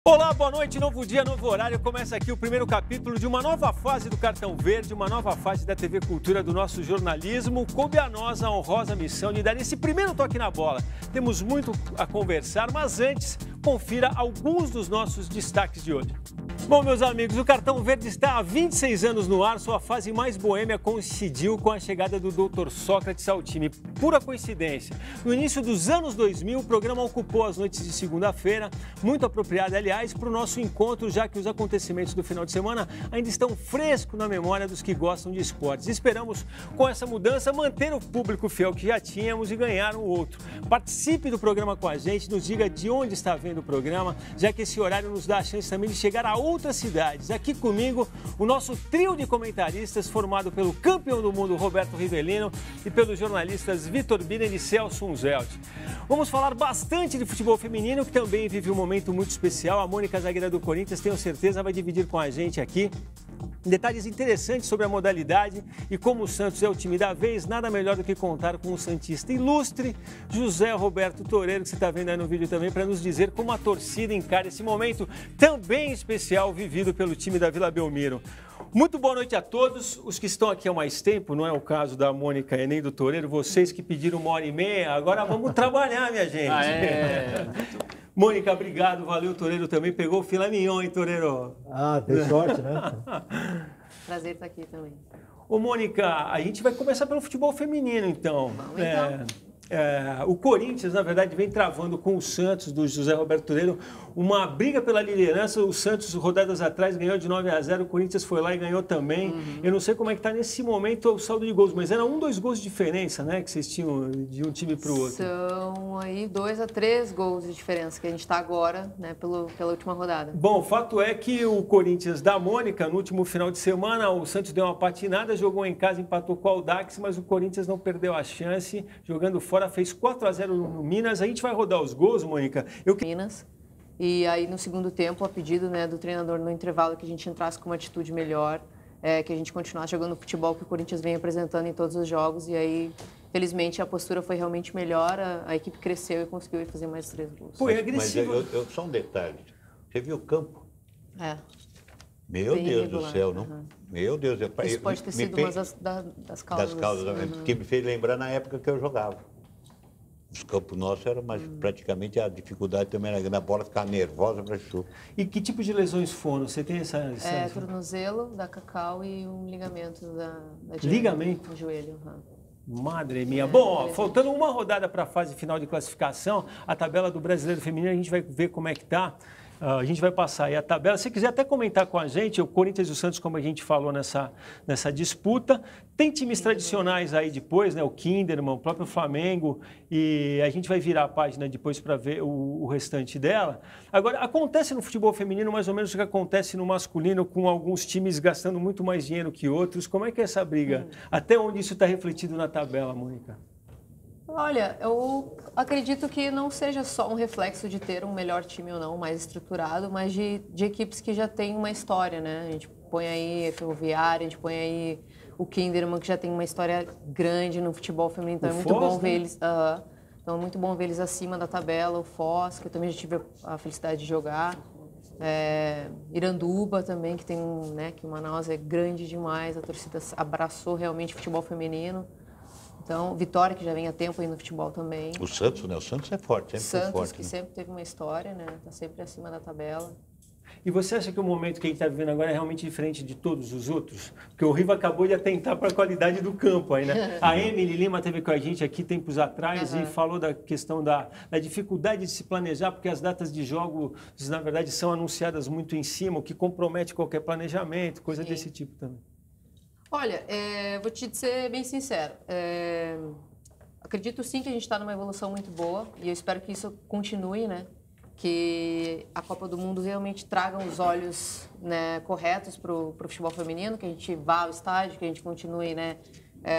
Olá, boa noite, novo dia, novo horário. Começa aqui o primeiro capítulo de uma nova fase do Cartão Verde, uma nova fase da TV Cultura do nosso jornalismo. Coube a nós a honrosa missão de dar esse primeiro toque na bola. Temos muito a conversar, mas antes, confira alguns dos nossos destaques de hoje. Bom, meus amigos, o Cartão Verde está há 26 anos no ar. Sua fase mais boêmia coincidiu com a chegada do Dr. Sócrates ao time. Pura coincidência. No início dos anos 2000, o programa ocupou as noites de segunda-feira, muito apropriada, aliás, para o nosso encontro, já que os acontecimentos do final de semana ainda estão frescos na memória dos que gostam de esportes. Esperamos, com essa mudança, manter o público fiel que já tínhamos e ganhar um outro. Participe do programa com a gente, nos diga de onde está vendo o programa, já que esse horário nos dá a chance também de chegar a outras cidades. Aqui comigo, o nosso trio de comentaristas formado pelo campeão do mundo Roberto Rivelino e pelos jornalistas Vitor Biner e Celso Unzelt. Vamos falar bastante de futebol feminino, que também vive um momento muito especial. A Mônica, zagueira do Corinthians, tenho certeza, vai dividir com a gente aqui detalhes interessantes sobre a modalidade e como o Santos é o time da vez. Nada melhor do que contar com um santista ilustre, José Roberto Toreiro, que você está vendo aí no vídeo também, para nos dizer como a torcida encara esse momento também especial vivido pelo time da Vila Belmiro. Muito boa noite a todos. Os que estão aqui há mais tempo, não é o caso da Mônica e nem do Toreiro, vocês que pediram 1h30, agora vamos trabalhar, minha gente. Mônica, obrigado, valeu, Toreiro também. Pegou o filé mignon, hein, Toreiro? Ah, tem sorte, né? Prazer estar aqui também. Ô, Mônica, a gente vai começar pelo futebol feminino, então. Vamos, então. O Corinthians, na verdade, vem travando com o Santos, do José Roberto Toreiro, uma briga pela liderança. O Santos, rodadas atrás, ganhou de 9-0, o Corinthians foi lá e ganhou também. Eu não sei como é que está nesse momento o saldo de gols, mas era 2 gols de diferença, né, que vocês tinham de um time para o outro. São aí 2 a 3 gols de diferença que a gente está agora, né, pela última rodada. Bom, o fato é que o Corinthians da Mônica, no último final de semana, o Santos deu uma patinada, jogou em casa, empatou com o Audax, mas o Corinthians não perdeu a chance, jogando fora, fez 4-0 no Minas. A gente vai rodar os gols, Mônica. Minas. E aí, no segundo tempo, a pedido, né, do treinador no intervalo, que a gente entrasse com uma atitude melhor, que a gente continuasse jogando o futebol que o Corinthians vem apresentando em todos os jogos. E aí, felizmente, a postura foi realmente melhor, a equipe cresceu e conseguiu fazer mais 3 gols. Foi agressivo. Mas só um detalhe. Você viu o campo? Meu Bem Deus irregular. do céu, não? Meu Deus. Isso pode ter sido uma das causas. Das causas, porque me fez lembrar na época que eu jogava. Os campos nossos eram, mas praticamente a dificuldade também era grande, a bola ficava nervosa para chuva. E que tipo de lesões foram? Você tem essa... Tornozelo da Cacau e um ligamento da Ligamento? no joelho. Madre minha. Bom, faltando uma rodada para a fase final de classificação, a tabela do Brasileiro Feminino, a gente vai ver como é que está. A gente vai passar aí a tabela. Se quiser até comentar com a gente, o Corinthians e o Santos, como a gente falou nessa disputa. Tem times tradicionais aí depois, né? O Kinderman, o próprio Flamengo, e a gente vai virar a página depois para ver o restante dela. Agora, acontece no futebol feminino mais ou menos o que acontece no masculino, com alguns times gastando muito mais dinheiro que outros. Como é que é essa briga? Até onde isso está refletido na tabela, Mônica? Olha, eu acredito que não seja só um reflexo de ter um melhor time ou não, mais estruturado, mas de equipes que já têm uma história, né? A gente põe aí a Ferroviária, a gente põe aí o Kinderman, que já tem uma história grande no futebol feminino, então é muito bom ver eles... Então é muito bom ver eles acima da tabela, o Foz, que eu também já tive a felicidade de jogar. Iranduba também, que tem que o Manaus é grande demais, a torcida abraçou realmente o futebol feminino. Então, Vitória, que já vem há tempo aí no futebol também. O Santos, né? O Santos é forte, sempre Santos, foi forte. que sempre teve uma história, né? Está sempre acima da tabela. E você acha que o momento que a gente está vivendo agora é realmente diferente de todos os outros? Porque o Riva acabou de atentar para a qualidade do campo aí, né? A Emily Lima teve com a gente aqui tempos atrás e falou da questão da dificuldade de se planejar, porque as datas de jogos, na verdade, são anunciadas muito em cima, o que compromete qualquer planejamento, coisa desse tipo também. Olha, vou te ser bem sincero. Acredito sim que a gente está numa evolução muito boa e eu espero que isso continue, né? Que a Copa do Mundo realmente traga os olhos, né, corretos para o futebol feminino, que a gente vá ao estádio, que a gente continue, né,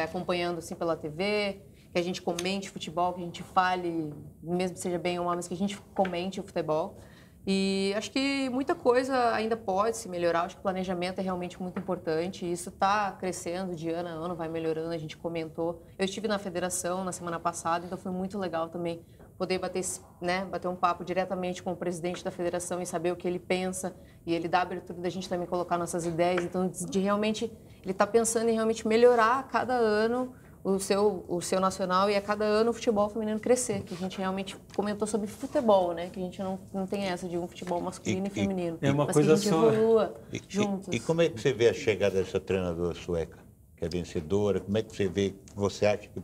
acompanhando assim pela TV, que a gente comente futebol, que a gente fale, mesmo que seja bem ou mal, mas que a gente comente o futebol. E acho que muita coisa ainda pode se melhorar, acho que o planejamento é realmente muito importante, e isso está crescendo de ano a ano, vai melhorando, a gente comentou. Eu estive na federação na semana passada, então foi muito legal também poder bater um papo diretamente com o presidente da federação e saber o que ele pensa, e ele dá a abertura da gente também colocar nossas ideias. Então, de realmente, ele está pensando em realmente melhorar a cada ano o seu nacional e a cada ano o futebol feminino crescer, que a gente realmente comentou sobre futebol, né? Que a gente não tem essa de um futebol masculino e feminino, é uma mas coisa que a gente evolua juntos. E como é que você vê a chegada dessa treinadora sueca, que é vencedora? Como é que você vê, você acha que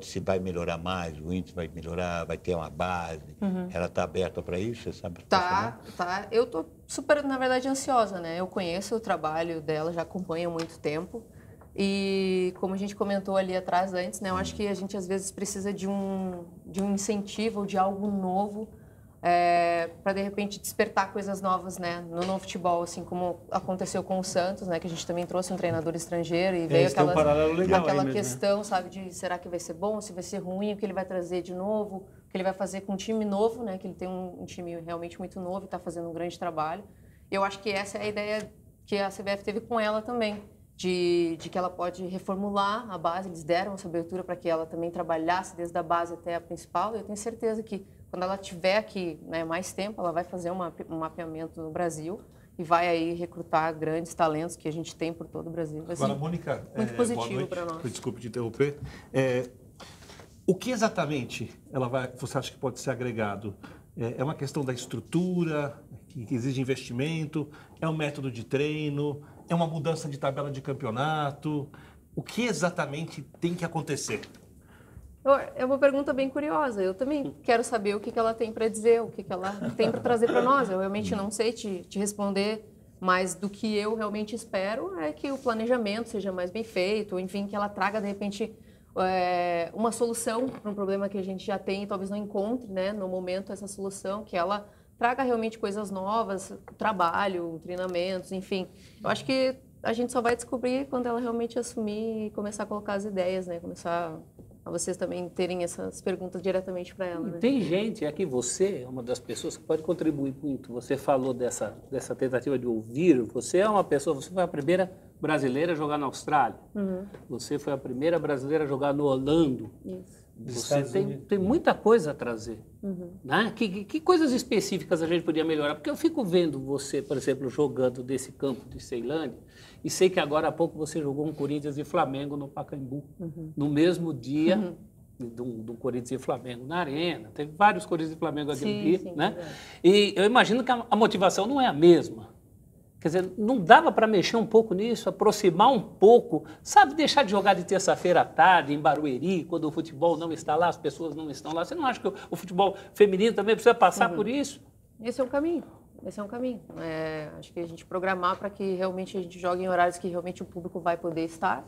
se vai melhorar mais, o índice vai melhorar, vai ter uma base? Ela está aberta para isso, você sabe? Tá. Eu tô super, na verdade, ansiosa, né? Eu conheço o trabalho dela, já acompanho há muito tempo. E como a gente comentou ali atrás antes, né? Eu acho que a gente às vezes precisa de um incentivo ou de algo novo para de repente despertar coisas novas, né? No futebol, assim como aconteceu com o Santos, né? Que a gente também trouxe um treinador estrangeiro e veio aquela questão, né? Sabe, de será que vai ser bom, se vai ser ruim, o que ele vai trazer de novo, o que ele vai fazer com um time novo, né? Que ele tem um time realmente muito novo e está fazendo um grande trabalho. Eu acho que essa é a ideia que a CBF teve com ela também. De que ela pode reformular a base, eles deram essa abertura para que ela também trabalhasse desde a base até a principal. Eu tenho certeza que quando ela tiver aqui, né, mais tempo, ela vai fazer um mapeamento no Brasil e vai aí recrutar grandes talentos que a gente tem por todo o Brasil. Vai ser agora, Mônica, muito positivo para nós. Desculpe te interromper. O que exatamente você acha que pode ser agregado? É uma questão da estrutura, que exige investimento? É um método de treino? É uma mudança de tabela de campeonato? O que exatamente tem que acontecer? É uma pergunta bem curiosa. Eu também quero saber o que ela tem para dizer, o que ela tem para trazer para nós. Eu realmente não sei te responder, mas do que eu realmente espero é que o planejamento seja mais bem feito, ou enfim, que ela traga, de repente, uma solução para um problema que a gente já tem e talvez não encontre, né, no momento, essa solução, que ela traga realmente coisas novas, trabalho, treinamentos, enfim. Eu acho que a gente só vai descobrir quando ela realmente assumir e começar a colocar as ideias, né? Começar a vocês também terem essas perguntas diretamente para ela. Né? Tem gente, aqui você é uma das pessoas que pode contribuir muito. Você falou dessa tentativa de ouvir, você é uma pessoa, você foi a primeira brasileira a jogar na Austrália, você foi a primeira brasileira a jogar no Orlando. Isso. Você tem muita coisa a trazer. Né? Que coisas específicas a gente podia melhorar? Porque eu fico vendo você, por exemplo, jogando desse campo de Ceilândia, e sei que agora há pouco você jogou um Corinthians e Flamengo no Pacaembu, no mesmo dia do Corinthians e Flamengo na Arena. Teve vários Corinthians e Flamengo aquele dia. Né? E eu imagino que a motivação não é a mesma. Quer dizer, não dava para mexer um pouco nisso, aproximar um pouco, sabe, deixar de jogar de terça-feira à tarde, em Barueri, quando o futebol não está lá, as pessoas não estão lá. Você não acha que o futebol feminino também precisa passar por isso? Esse é um caminho. Acho que a gente programar para que realmente a gente jogue em horários que realmente o público vai poder estar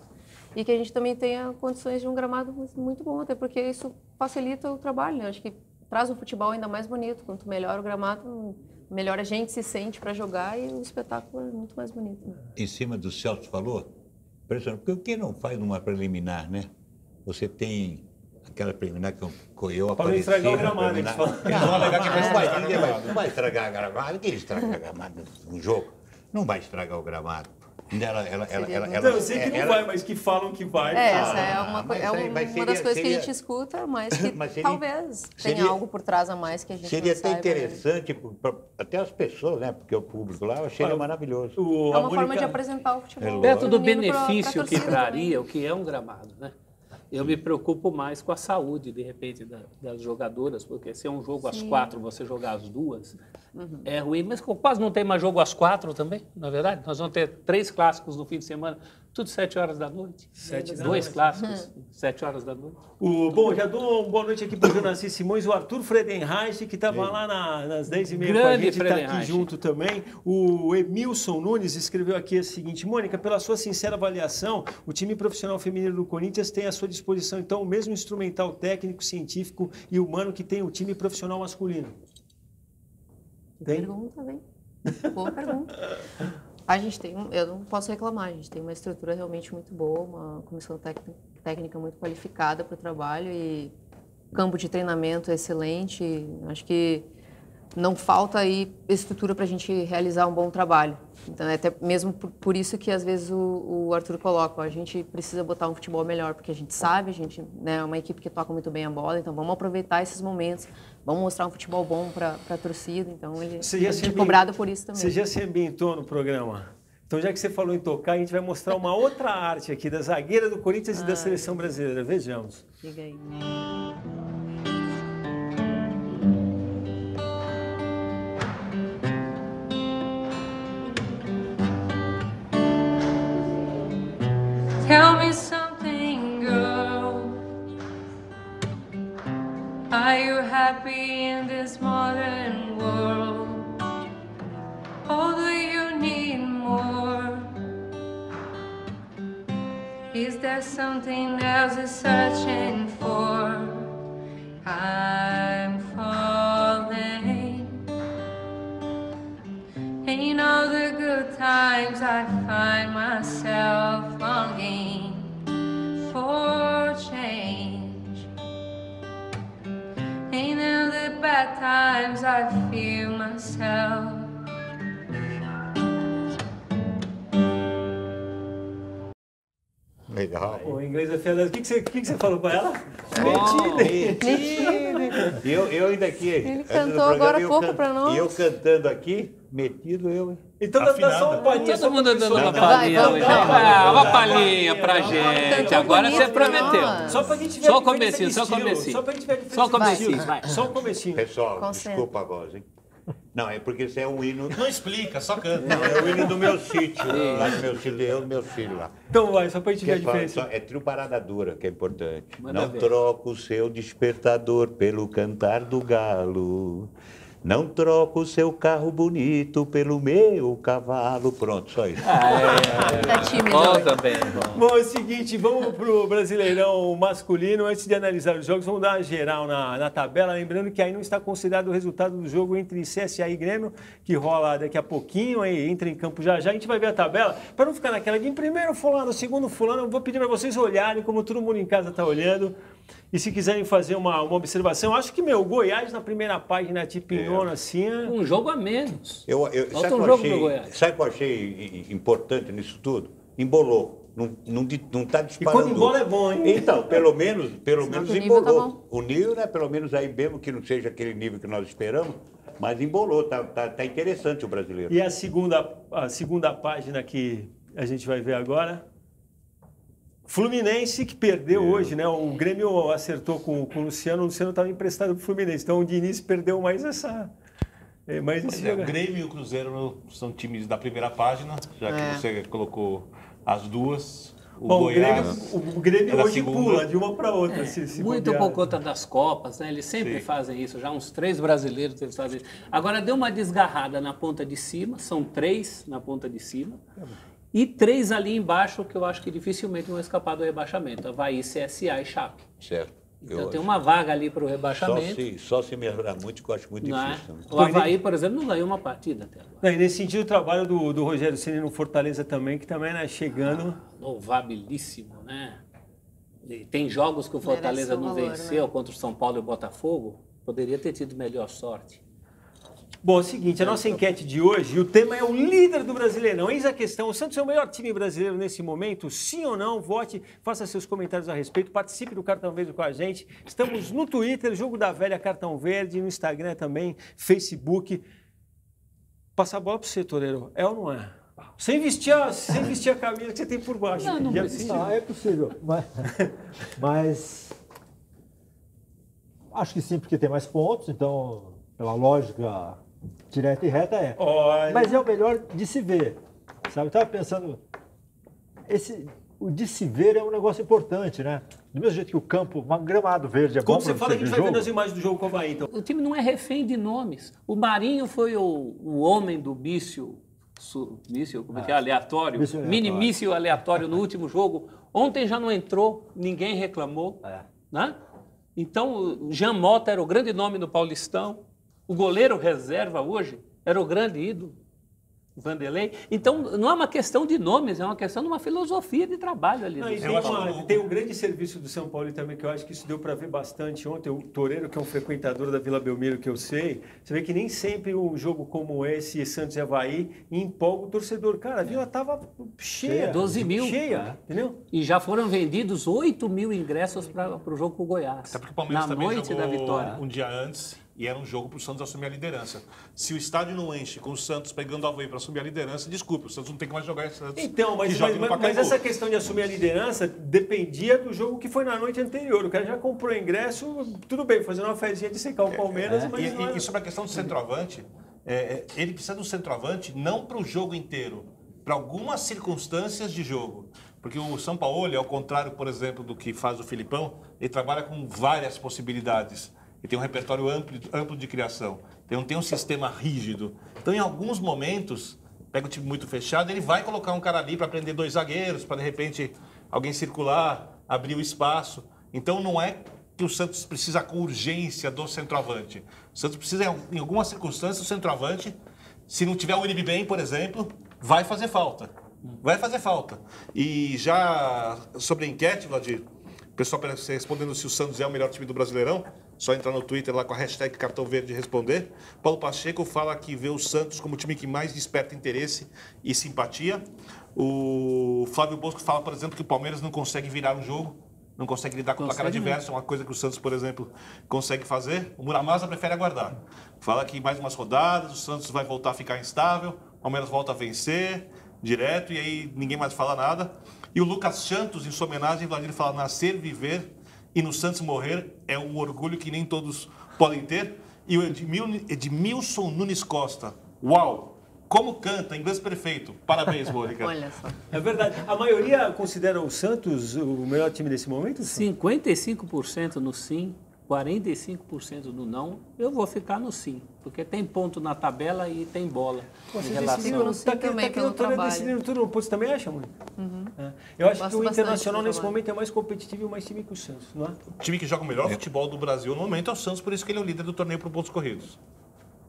e que a gente também tenha condições de um gramado muito bom, até porque isso facilita o trabalho, né? Acho que traz um futebol ainda mais bonito. Quanto melhor o gramado, melhor a gente se sente para jogar e o espetáculo é muito mais bonito. Né? Em cima do Celso falou, impressionante, porque quem não faz uma preliminar, né? Você tem aquela preliminar que eu apareci... Para estragar o gramado, eles falam. Não vai estragar o gramado, quem estraga o gramado no jogo? Não vai estragar o gramado. Eu sei que não vai, mas que falam que vai. Essa é uma das coisas que a gente escuta, mas que talvez tenha algo por trás a mais que a gente seria não saiba. Seria até interessante, até as pessoas, né? Porque o público lá seria maravilhoso. É uma forma de apresentar o futebol. Perto do benefício que traria, o que é um gramado, né? Eu me preocupo mais com a saúde, de repente, das jogadoras, porque se é um jogo às 4, você jogar às 2, é ruim. Mas quase não tem mais jogo às 4 também, na verdade. Nós vamos ter 3 clássicos no fim de semana, tudo 7 horas da noite. 2 clássicos, 7 horas da noite. Bom, já dou uma boa noite aqui para o Jonaci Simões, o Arthur Fredenreich, que estava lá nas 10h30 com a gente, está aqui junto também. O Emilson Nunes escreveu aqui o seguinte: Mônica, pela sua sincera avaliação, o time profissional feminino do Corinthians tem à sua disposição, então, o mesmo instrumental técnico, científico e humano que tem o time profissional masculino? Tem? Pergunta, bem. Boa pergunta. A gente tem, eu não posso reclamar, a gente tem uma estrutura realmente muito boa, uma comissão técnica muito qualificada para o trabalho e campo de treinamento excelente. Acho que não falta aí estrutura para a gente realizar um bom trabalho. Então, é até mesmo por isso que, às vezes, o Arthur coloca, ó, a gente precisa botar um futebol melhor, porque a gente sabe, a gente, né, é uma equipe que toca muito bem a bola, então vamos aproveitar esses momentos, vamos mostrar um futebol bom para a torcida, então ele é cobrado por isso também. Você já se ambientou no programa? Então, já que você falou em tocar, a gente vai mostrar uma outra arte aqui, da zagueira do Corinthians e da seleção brasileira. Vejamos. Diga aí. Tell me something, girl. Are you happy in this modern world? Or do you need more? Is there something else you're searching for? I'm falling. In all the good times I find myself longing for change. In all the bad times I feel myself. Legal. O inglês é feio. O que você falou para ela? Metido. Eu ainda aqui. Ele cantou agora há pouco para nós. E eu cantando aqui, metido eu. Então dá só uma palhinha. Todo mundo dando uma palhinha hoje. Uma palhinha pra gente. Agora você prometeu. Só pra gente ver Só o comecinho, só o comecinho. Só pra gente ver a diferença. Só o comecinho, vai. Só o comecinho. Pessoal, Concentra. desculpa a voz, hein? Não, é porque isso é um hino. Não explica, só canta. Não, é o hino do meu sítio. Lá do meu sítio, eu e meus filhos lá. Então vai, só pra gente Que ver a é, diferença. é trio parada dura, que é importante. Manda Não ver. troco o seu despertador pelo cantar do galo. Não troco o seu carro bonito pelo meu cavalo. Pronto, só isso. Tá tímido. Bom também. Bom, é o seguinte, vamos pro Brasileirão masculino. Antes de analisar os jogos, vamos dar uma geral na tabela. Lembrando que aí não está considerado o resultado do jogo entre CSA e Grêmio, que rola daqui a pouquinho, aí entra em campo já já. A gente vai ver a tabela. Para não ficar naquela de em primeiro fulano, segundo fulano, eu vou pedir para vocês olharem como todo mundo em casa está olhando. E se quiserem fazer uma observação, acho que, Goiás na primeira página, tipo em nono, assim... Um jogo a menos. Sabe Falta um o jogo que pro eu achei, Goiás. sabe o que eu achei importante nisso tudo? Embolou. Não está E disparando. quando embola é bom, hein? Sinal Então, pelo menos que o nível embolou. tá bom. O nível, né, pelo menos aí mesmo que não seja aquele nível que nós esperamos, mas embolou. Tá interessante o brasileiro. E a segunda página que a gente vai ver agora... Fluminense que perdeu hoje, né? O Grêmio acertou com o Luciano estava emprestado para o Fluminense. Então o Diniz perdeu mais essa... O Grêmio e o Cruzeiro são times da primeira página, já que você colocou as duas. O Grêmio é da hoje segunda. pula de uma para outra. Se Muito bobear. por conta das Copas, né? Eles sempre Sim. fazem isso, já uns 3 brasileiros eles fazem isso. Agora deu uma desgarrada na ponta de cima, são 3 na ponta de cima. E 3 ali embaixo, que eu acho que dificilmente vão escapar do rebaixamento. Avaí, CSA e Chape. Certo. Então tem uma vaga ali para o rebaixamento. Só se melhorar muito, que eu acho muito Não é? difícil. Né? O Avaí, por exemplo, não ganhou uma partida até agora. Não, e nesse sentido, o trabalho do Rogério Ceni no Fortaleza também, que também, né, chegando... Louvabilíssimo, né? E tem jogos que o Fortaleza Merece o não valor, venceu né? contra o São Paulo e o Botafogo. Poderia ter tido melhor sorte. Bom, é o seguinte, a nossa enquete de hoje, o tema é o líder do Brasileirão. Eis a questão, o Santos é o melhor time brasileiro nesse momento? Sim ou não? Vote, faça seus comentários a respeito, participe do Cartão Verde com a gente. Estamos no Twitter, Jogo da Velha Cartão Verde, no Instagram também, Facebook. Passa a bola pro você, Toreiro. É ou não é? Sem vestir a camisa que você tem por baixo. Não Já precisa. vestiu? É possível, mas acho que sim, porque tem mais pontos, então, pela lógica direta e reta Olha. Mas é o melhor de se ver, sabe? Eu estava pensando, o de se ver é um negócio importante, né? Do mesmo jeito que o campo, um gramado verde é bom Como para você fala, a gente ver vai jogo. vendo as imagens do jogo com o Avaí, então. O time não é refém de nomes. O Marinho foi o homem do míssil, como é que é? Aleatório, Míssil aleatório. mini míssil aleatório no último jogo. Ontem já não entrou, ninguém reclamou. Né? Então, o Jean Mota era o grande nome do Paulistão. O goleiro reserva hoje era o grande ídolo. Vanderlei. Então, não é uma questão de nomes, é uma questão de uma filosofia de trabalho ali. Não, e tem um grande serviço do São Paulo também, que eu acho que isso deu para ver bastante ontem. O Toreiro, que é um frequentador da Vila Belmiro, que eu sei, você vê que nem sempre um jogo como esse, Santos e Avaí, empolga o torcedor. Cara, a Vila estava cheia. 12 mil. Cheia, entendeu? E já foram vendidos 8 mil ingressos para o jogo com o Goiás. Até porque o Palmeiras na também noite jogou da vitória. um dia antes e era um jogo para o Santos assumir a liderança. Se o estádio não enche com o Santos pegando o Avaí para assumir a liderança, desculpe, o Santos não tem que mais jogar esse Santos. Então, mas essa questão de assumir a liderança dependia do jogo que foi na noite anterior. O cara já comprou ingresso, tudo bem, fazendo uma fezinha de secar o Palmeiras, mas e sobre a questão do centroavante, ele precisa do centroavante não para o jogo inteiro, para algumas circunstâncias de jogo. Porque o São Paulo, ao contrário, por exemplo, do que faz o Filipão, ele trabalha com várias possibilidades. Ele tem um repertório amplo de criação. Então, não tem um sistema rígido. Então, em alguns momentos, pega o time muito fechado, ele vai colocar um cara ali para prender 2 zagueiros, para, de repente, alguém circular, abrir o espaço. Então, não é que o Santos precisa com urgência do centroavante. O Santos precisa, em algumas circunstâncias, do centroavante. Se não tiver o Uribe bem, por exemplo, vai fazer falta. Vai fazer falta. E já sobre a enquete, Vladir, o pessoal respondendo se o Santos é o melhor time do Brasileirão, só entrar no Twitter lá com a hashtag Cartão Verde e responder. Paulo Pacheco fala que vê o Santos como o time que mais desperta interesse e simpatia. O Flávio Bosco fala, por exemplo, que o Palmeiras não consegue virar um jogo, não consegue lidar com o placar adverso, é uma coisa que o Santos, por exemplo, consegue fazer. O Muramasa prefere aguardar. Fala que mais umas rodadas, o Santos vai voltar a ficar instável, o Palmeiras volta a vencer direto e aí ninguém mais fala nada. E o Lucas Santos, em sua homenagem, Vladimir fala: nascer, viver e no Santos morrer é um orgulho que nem todos podem ter. E o Edmilson Nunes Costa, uau, como canta, inglês perfeito. Parabéns, Mônica. Olha só. É verdade. A maioria considera o Santos o melhor time desse momento? 55% no sim, 45% no não. Eu vou ficar no sim, porque tem ponto na tabela e tem bola. Vocês em relação decidiram, no sim também, pelo trabalho. decidindo tudo. Você também acha, mano? Uhum. Eu acho Gosto que o bastante Internacional do nesse trabalho. momento é mais competitivo e mais time que o Santos, não é? O time que joga o melhor futebol do Brasil no momento é o Santos, por isso que ele é o líder do torneio por pontos corridos.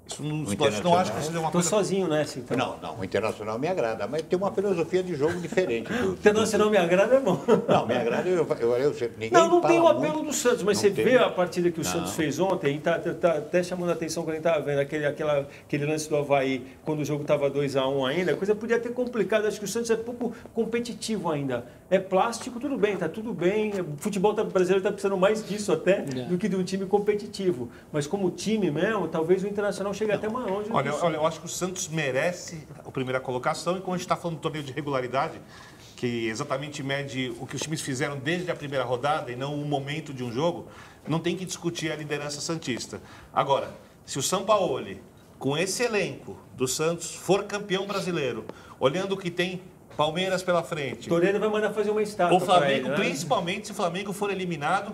Isso não acho que seja uma Estou coisa... sozinho nessa, então. Não, o Internacional me agrada, mas tem uma filosofia de jogo diferente. O Internacional me agrada, é bom. Não, me agrada, eu sempre... Ninguém Não tem o fala apelo muito. do Santos, mas Não você tem. vê a partida que o Santos fez ontem, tá até chamando a atenção quando a gente estava vendo aquele lance do Avaí, quando o jogo estava 2-1 ainda, a coisa podia ter complicado. Acho que o Santos é pouco competitivo ainda. É plástico, tudo bem, tá tudo bem. O futebol brasileiro está precisando mais disso até do que de um time competitivo. Mas como time mesmo, talvez o Internacional chegue até mais longe. Olha, eu acho que o Santos merece a primeira colocação, e quando a gente está falando do torneio de regularidade, que exatamente mede o que os times fizeram desde a primeira rodada e não o momento de um jogo, não tem que discutir a liderança santista. Agora, se o São Paulo, com esse elenco do Santos, for campeão brasileiro, olhando o que tem Palmeiras pela frente... Toreiro vai mandar fazer uma estátua. O Flamengo, pra ele, né? principalmente se o Flamengo for eliminado,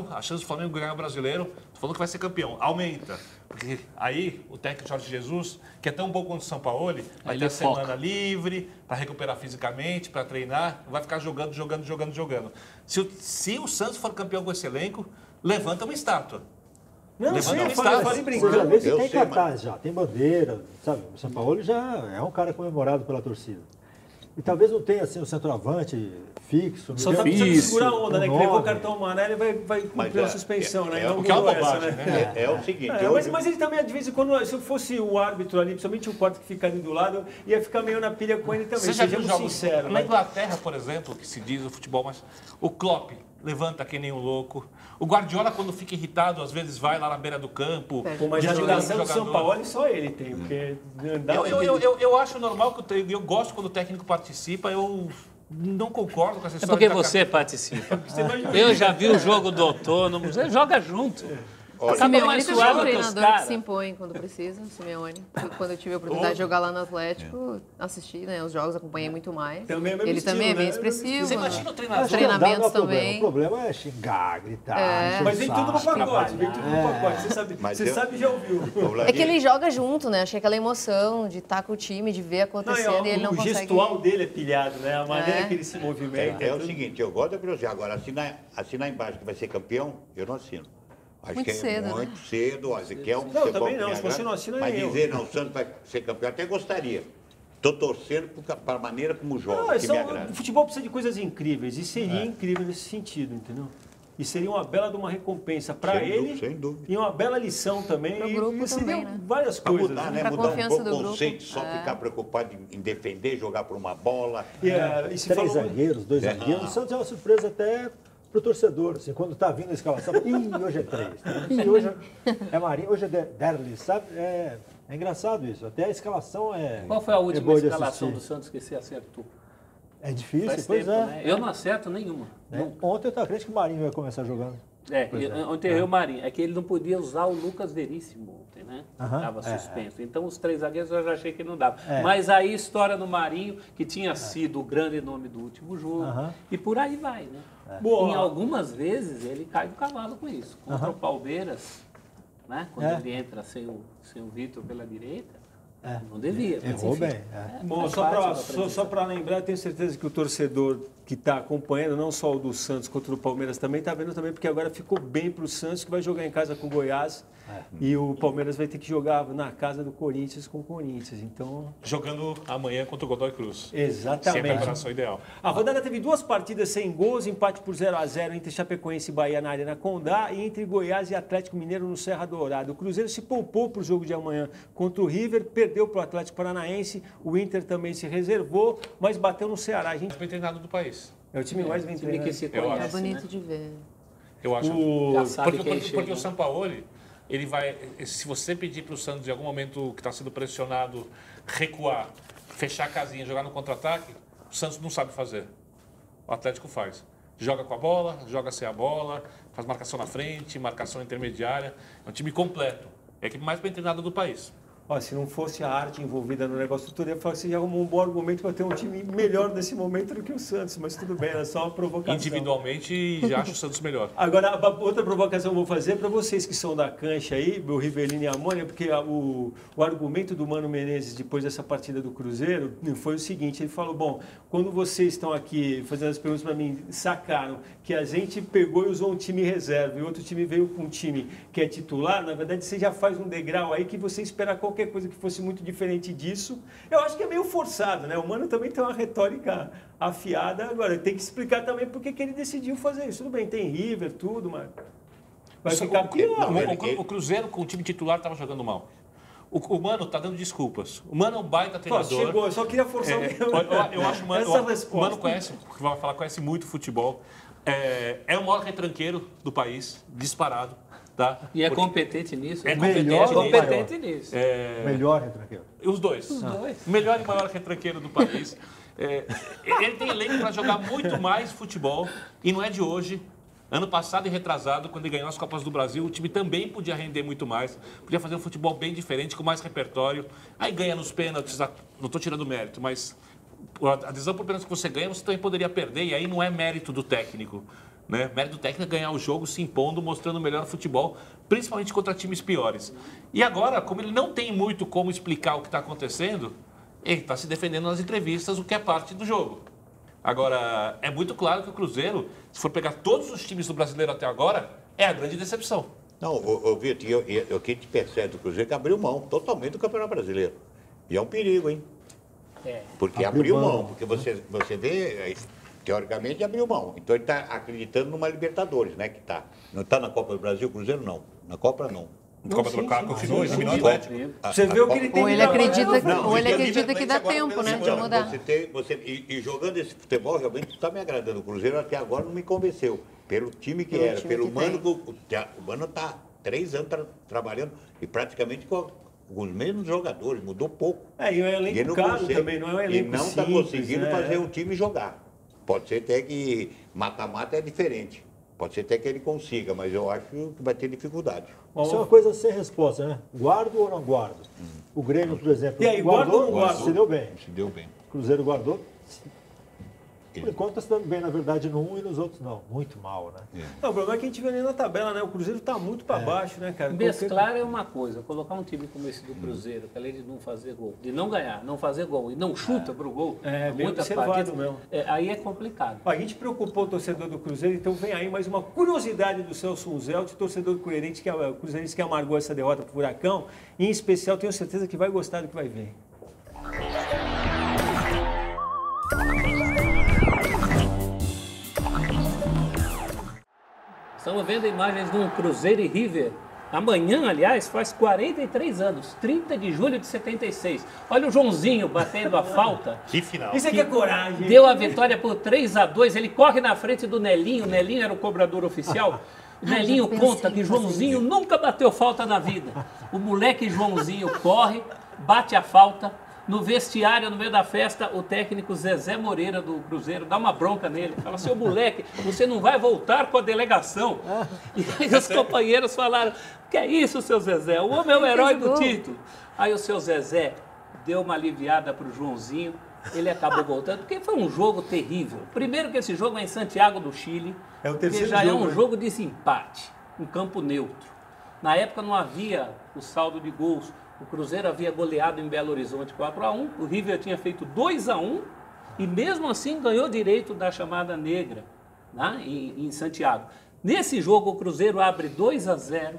a chance do Flamengo ganhar o brasileiro, tô falando que vai ser campeão, aumenta. Porque aí o técnico Jorge Jesus, que é tão bom quanto o São Paulo, vai ter a semana livre para recuperar fisicamente, para treinar, vai ficar jogando. Se o Santos for campeão com esse elenco, levanta uma estátua. Não, Levanta sim, uma eu estátua. falei Você já brincando. vê se Eu tem sei, cartaz já, tem bandeira, sabe? O São Paulo já é um cara comemorado pela torcida. E talvez não tenha assim um centroavante fixo. Só tá precisando segurar a onda, né? Que levou o nome. cartão amarelo e vai cumprir a suspensão, né? Não o que é uma mudou essa, bobagem, né? É o seguinte... Mas ele também, de vez em quando, se eu fosse o árbitro ali, principalmente o quarto que fica ali do lado, ia ficar meio na pilha com ele também. Você já viu Sejamos jogos sinceros. na né? Inglaterra, por exemplo, que se diz o futebol, mas o Klopp levanta que nem um louco. O Guardiola, quando fica irritado, às vezes vai lá na beira do campo. Pô, mas a desliga o geração do São jogador. Paulo só ele tem, porque... Eu acho normal que eu gosto quando o técnico participa, eu não concordo com essa É história. porque de você participa. Você vai jogar. Eu já vi o jogo do Autônomo, você joga junto. Acaba Simeone mais também é suave um que os treinador que se caras. impõe quando precisa, Simeone. Quando eu tive a oportunidade de jogar lá no Atlético, assisti, né, os jogos, acompanhei muito mais. Também é mesmo Ele estilo, também é bem né? expressivo. Você né? imagina o Acho treinador... que andar não é Treinamentos o problema. também. O problema é xingar, gritar, encher o Mas vem tudo no saco, pacote, vem trabalhar. tudo no pacote. Você sabe, já ouviu. É que ele joga junto, né? Acho que aquela emoção de estar com o time, de ver acontecendo e ele não o consegue... gestual dele é pilhado, né? A maneira É. que ele se movimenta. É o seguinte, eu gosto da filosofia. Agora, assinar embaixo que vai ser campeão, eu não assino. Acho Muito que é cedo, né? muito cedo. Acho que é um Não, futebol também que não, me se você agrada. não assina, Mas nem eu. dizer, não, o Santos vai ser campeão, até gostaria. Estou torcendo para a maneira como joga, que me agrada. O futebol precisa de coisas incríveis e seria incrível nesse sentido, entendeu? E seria uma bela de uma recompensa para Sem ele dúvida, sem dúvida. e uma bela lição também. Pro e grupo seria também, né? várias Para coisas. mudar, né? né? Pra Mudar um confiança pouco do o grupo. conceito, só É. ficar preocupado em defender, jogar por uma bola. E se 3 falou- zagueiros, 2 zagueiros. O Santos é uma surpresa até para o torcedor. Assim, quando está vindo a escalação, hoje é 3. Hoje é Marinho, hoje é Derlis, sabe? É engraçado isso. Até a escalação é. Qual foi a última boa de escalação do assistir. Santos que você acertou? É difícil, Faz pois tempo, é. né? Eu não acerto nenhuma. É. Ontem eu estava crente que o Marinho ia começar jogando. Ontem errei o Marinho. É que ele não podia usar o Lucas Veríssimo ontem, né? Estava Aham, suspenso. Então, os 3 zagueiros eu já achei que não dava. É. Mas aí, a história do Marinho, que tinha sido o grande nome do último jogo. Aham. E por aí vai, né? Boa. Em algumas vezes, ele cai do cavalo com isso. Contra o Palmeiras, né? Quando ele entra sem o Vitor pela direita, não devia. Mas, Errou enfim, bem. Bom, faz parte da só para lembrar, eu tenho certeza que o torcedor que está acompanhando, não só o do Santos quanto o do Palmeiras também, está vendo também, porque agora ficou bem para o Santos, que vai jogar em casa com o Goiás, e o Palmeiras vai ter que jogar na casa do Corinthians com o Corinthians. Então, Jogando amanhã contra o Godoy Cruz. Sempre a exatamente. preparação ideal. A rodada teve 2 partidas sem gols, empate por 0-0 entre Chapecoense e Bahia na Arena Condá e entre Goiás e Atlético Mineiro no Serra Dourada. O Cruzeiro se poupou para o jogo de amanhã contra o River, perdeu para o Atlético Paranaense, o Inter também se reservou, mas bateu no Ceará. A gente Bem treinado do país. é o time mais bem time que treinado. se Eu conhece, É bonito né? de ver. Eu acho. Já sabe Porque, quem porque chega, o Sampaoli, ele vai. Se você pedir para o Santos, em algum momento que está sendo pressionado, recuar, fechar a casinha, jogar no contra-ataque, o Santos não sabe fazer. O Atlético faz. Joga com a bola, joga sem a bola, faz marcação na frente, marcação intermediária. É um time completo. É a equipe mais bem treinada do país. Ó, se não fosse a arte envolvida no negócio, eu ia falar que você já arrumou um bom argumento para ter um time melhor nesse momento do que o Santos, mas tudo bem, era só uma provocação. Individualmente, já acho o Santos melhor. Agora, a outra provocação que eu vou fazer é para vocês que são da cancha aí, o Rivelino e a Mônica, porque o argumento do Mano Menezes depois dessa partida do Cruzeiro foi o seguinte, ele falou, bom, quando vocês estão aqui fazendo as perguntas para mim, sacaram que a gente pegou e usou um time reserva e outro time veio com um time que é titular, na verdade você já faz um degrau aí que você espera qualquer coisa que fosse muito diferente disso. Eu acho que é meio forçado, né? O Mano também tem uma retórica afiada, agora tem que explicar também por que ele decidiu fazer isso. Tudo bem, tem River, tudo, mas vai ficar pior. O Cruzeiro com o time titular estava jogando mal. O Mano está dando desculpas. O Mano é um baita Pô, treinador. chegou, eu só queria forçar Eu acho o essa Mano resposta. conhece muito futebol. É o maior retranqueiro do país, disparado. Tá? E é Porque competente nisso. É Melhor ou competente nisso. Melhor retranqueiro. os dois. Melhor e maior retranqueiro do país. Ele tem elenco para jogar muito mais futebol e não é de hoje. Ano passado e retrasado, quando ele ganhou as Copas do Brasil, o time também podia render muito mais, podia fazer um futebol bem diferente, com mais repertório. Aí ganha nos pênaltis, não estou tirando mérito, mas a decisão por pênaltis que você ganha, você também poderia perder, e aí não é mérito do técnico. Né? Mérito do técnico é ganhar o jogo se impondo, mostrando o melhor futebol, principalmente contra times piores. E agora, como ele não tem muito como explicar o que está acontecendo, ele está se defendendo nas entrevistas, o que é parte do jogo. Agora, é muito claro que o Cruzeiro, se for pegar todos os times do brasileiro até agora, é a grande decepção. Não, Vitor, o que te percebe do Cruzeiro é que abriu mão totalmente do Campeonato Brasileiro. E é um perigo, hein? Porque abriu mão, porque você vê, teoricamente abriu mão. Então ele está acreditando numa Libertadores, né? Que tá. Não está na Copa do Brasil, o Cruzeiro não. Na Copa não. A Copa do Brasil continua, eliminou o Atlético. Você vê o que ele tem Ou ele que dar acredita, pra- ou ele Não, acredita que dá agora tempo, pela né, de semana. mudar. E jogando esse futebol, realmente está me agradando. O Cruzeiro até agora não me convenceu. Pelo time que Pelo era, time pelo que Mano. O Mano está 3 anos trabalhando e praticamente com os mesmos jogadores, mudou pouco. E o E elenco ele não caro consegue- também, não é um e elenco não está simples, conseguindo né? fazer o time jogar. Pode ser até que mata-mata é diferente. Pode ser até que ele consiga, mas eu acho que vai ter dificuldade. Isso é uma coisa sem resposta, né? Guardo ou não guardo? O Grêmio, por exemplo, E aí, guarda ou não guardou, guarda? se deu bem. Se deu bem. O Cruzeiro guardou. Por enquanto está se dando bem, na verdade, num e nos outros não. Muito mal, né? Não, o problema é que a gente vê ali na tabela, né? O Cruzeiro está muito para baixo, né, cara? Mesclar é uma coisa, colocar um time como esse do Cruzeiro, que além de não fazer gol, de não ganhar, não fazer gol e não chuta pro gol, bem observado mesmo. Aí é complicado. Ó, a gente preocupou o torcedor do Cruzeiro, então vem aí mais uma curiosidade do Celso Unzelt, torcedor do Cruzeirense que amargou essa derrota pro Furacão. Em especial, tenho certeza que vai gostar do que vai ver. Estamos vendo imagens de um Cruzeiro e River. Amanhã, aliás, faz 43 anos, 30 de julho de 76. Olha o Joãozinho batendo a falta. Que final. Isso aqui é coragem. Deu a vitória por 3-2. Ele corre na frente do Nelinho. O Nelinho era o cobrador oficial. O Nelinho conta que Joãozinho nunca bateu falta na vida. O moleque Joãozinho corre, bate a falta. No vestiário, no meio da festa, o técnico Zezé Moreira do Cruzeiro dá uma bronca nele. Fala, seu moleque, você não vai voltar com a delegação. E aí os companheiros falaram, que é isso, seu Zezé? O homem é o herói do título. Aí o seu Zezé deu uma aliviada para o Joãozinho. Ele acabou voltando, porque foi um jogo terrível. Primeiro que esse jogo é em Santiago do Chile, É o que terceiro já jogo, é um né? jogo de desempate, um campo neutro. Na época não havia o saldo de gols. O Cruzeiro havia goleado em Belo Horizonte 4-1, o River tinha feito 2-1 e mesmo assim ganhou direito da chamada negra, né, em Santiago. Nesse jogo o Cruzeiro abre 2-0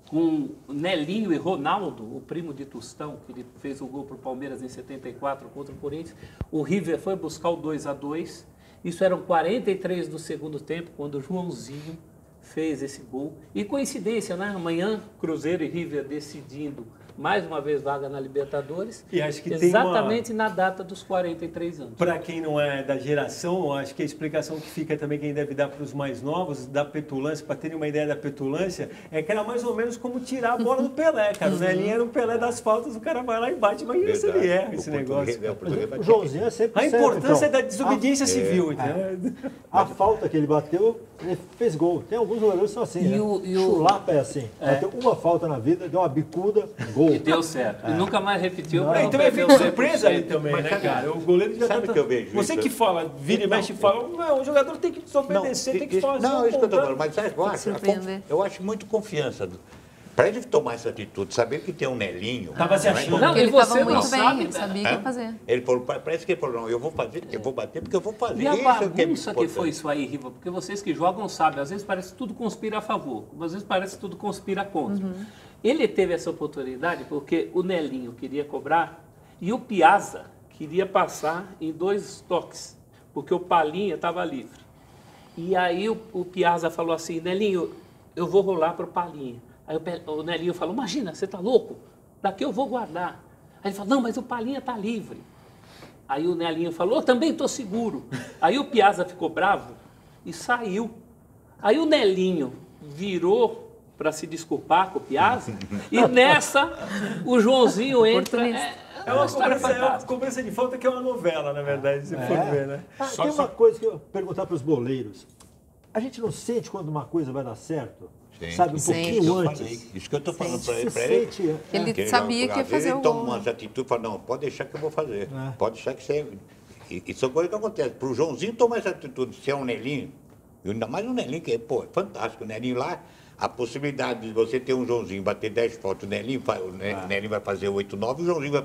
com Nelinho e Ronaldo, o primo de Tostão, que ele fez o gol para o Palmeiras em 74 contra o Corinthians. O River foi buscar o 2-2, isso eram 43 do segundo tempo, quando o Joãozinho fez esse gol. E coincidência, né? Amanhã, Cruzeiro e River decidindo mais uma vez vaga na Libertadores. E acho que exatamente na data dos 43 anos. Para quem não é da geração, acho que a explicação que fica também, quem deve dar para os mais novos, da petulância, para terem uma ideia da petulância, é que era mais ou menos como tirar a bola do Pelé, cara. O Nelinho era o Pelé das faltas, o cara vai lá e bate, imagina se ele erra esse negócio. O Joãozinho é sempre A certo, importância então. da desobediência civil, entendeu? A falta que ele bateu, ele fez gol. Tem alguns jogadores que são assim, né? Chulapa é assim. Bateu uma falta na vida, deu uma bicuda, gol. E deu certo. E nunca mais repetiu. Não, então é feito surpresa ali também, né, cara? O goleiro já sabe tá... que eu vejo Você isso? que fala, vira e mexe e fala, não, o jogador tem que desobedecer, tem que fazer. Não, um isso que eu estou contrato. falando, mas sabe, eu acho muito confiança. Para ele tomar essa atitude, saber que tem um Nelinho. Tava se achando. Não, Porque ele você estava não muito bem, sabe, ele sabia o que ia fazer. Ele falou, parece que ele falou, não, eu vou fazer, eu vou bater porque eu vou fazer. E a Isso bagunça é que foi isso aí, Riva, porque vocês que jogam sabem, às vezes parece que tudo conspira a favor, às vezes parece que tudo conspira contra. Ele teve essa oportunidade porque o Nelinho queria cobrar e o Piazza queria passar em 2 toques, porque o Palinha estava livre. E aí o Piazza falou assim, Nelinho, eu vou rolar para o Palinha. Aí o Nelinho falou, imagina, você está louco? Daqui eu vou guardar. Aí ele falou, não, mas o Palinha está livre. Aí o Nelinho falou, eu também estou seguro. Aí o Piazza ficou bravo e saiu. Aí o Nelinho virou para se desculpar com o Piazza e nessa o Joãozinho entra... É uma cobrança de falta que é uma novela, na verdade, se for ver, né? Tem uma coisa que eu perguntar para os boleiros. A gente não sente quando uma coisa vai dar certo? Sim. Sabe, um pouquinho antes. Isso que eu estou falando para ele. Você sente, Ele sabia que ia fazer o gol. Ele toma gol. umas atitudes e fala, não, pode deixar que eu vou fazer. Pode deixar que você... E são coisas que acontecem. Para o Joãozinho tomar essa atitude, se é um Nelinho, e ainda mais um Nelinho, que é fantástico. O Nelinho lá, a possibilidade de você ter um Joãozinho bater 10 fotos, o Nelinho vai fazer 8-9, o Joãozinho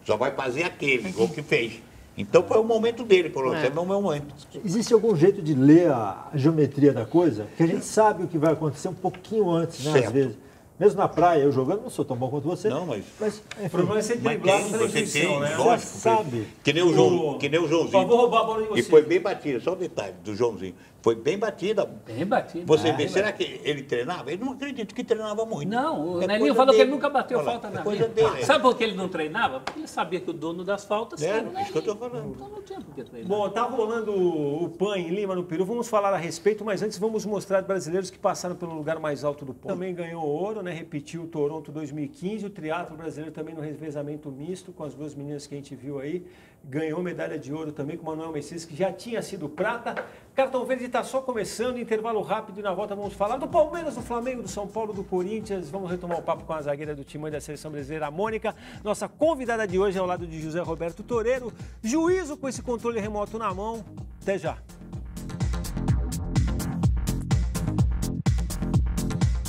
só vai fazer aquele gol que fez. Então foi o momento dele, falou, esse é o meu momento. Existe algum jeito de ler a geometria da coisa? Que a gente sabe o que vai acontecer um pouquinho antes, né? Certo. Às vezes. Mesmo na praia, eu jogando, não sou tão bom quanto você. Não, mas enfim, O problema é ser Mas driblado tem, pela você intuição, tem, né? lógico. Você sabe. Que nem o Joãozinho. Só vou roubar a bola de E você. foi bem batida, só um detalhe do Joãozinho. Foi bem batida. Bem batido. Você vê, será que ele treinava? Eu não acredito que treinava muito. Não, o É Nelinho coisa falou que dele. ele nunca bateu Olha lá, falta na é coisa vida. dele. Sabe por que ele não treinava? Porque ele sabia que o dono das faltas era o Isso que eu Nelinho. estou falando. Então não tinha por que treinar. Bom, tá rolando o PAN em Lima, no Peru. Vamos falar a respeito, mas antes vamos mostrar brasileiros que passaram pelo lugar mais alto do pódio. Também ganhou ouro, né? Repetiu o Toronto 2015. O triatlo brasileiro também no revezamento misto, com as duas meninas que a gente viu aí. Ganhou medalha de ouro também com o Manuel Messias, que já tinha sido prata. Cartão Verde está só começando, intervalo rápido e na volta vamos falar do Palmeiras, do Flamengo, do São Paulo, do Corinthians. Vamos retomar o papo com a zagueira do Timão e da Seleção Brasileira, a Mônica. Nossa convidada de hoje é ao lado de José Roberto Toreiro. Juízo com esse controle remoto na mão. Até já.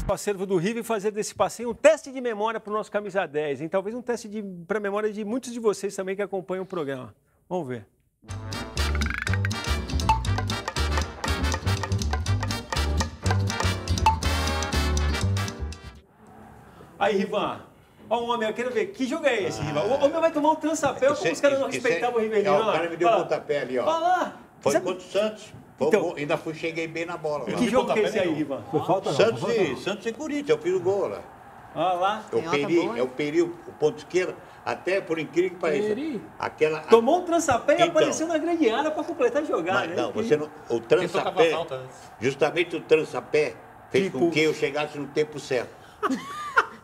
O acervo do River e fazer desse passeio um teste de memória para o nosso camisa 10, hein? Talvez um teste para a memória de muitos de vocês também que acompanham o programa. Vamos ver. Aí, Rivan, ó o homem, eu quero ver, que jogo é esse, Rivan? O homem vai tomar um trançapéu como os caras não respeitavam o Riverinho. O cara me deu pontapé ali, ó. Olha lá. Foi contra o Santos. Então, ainda cheguei bem na bola. E Lá. que jogo que é esse aí, Rivan? Foi falta não. Santos e Corinthians, eu fiz o gol lá. Olha lá. Eu peri o ponto esquerdo, até por incrível que pareça. Tomou um trançapé e Então, apareceu na grande área para completar a jogada. Mas não, você não, o trançapé, justamente o trançapé fez com que eu chegasse no tempo certo.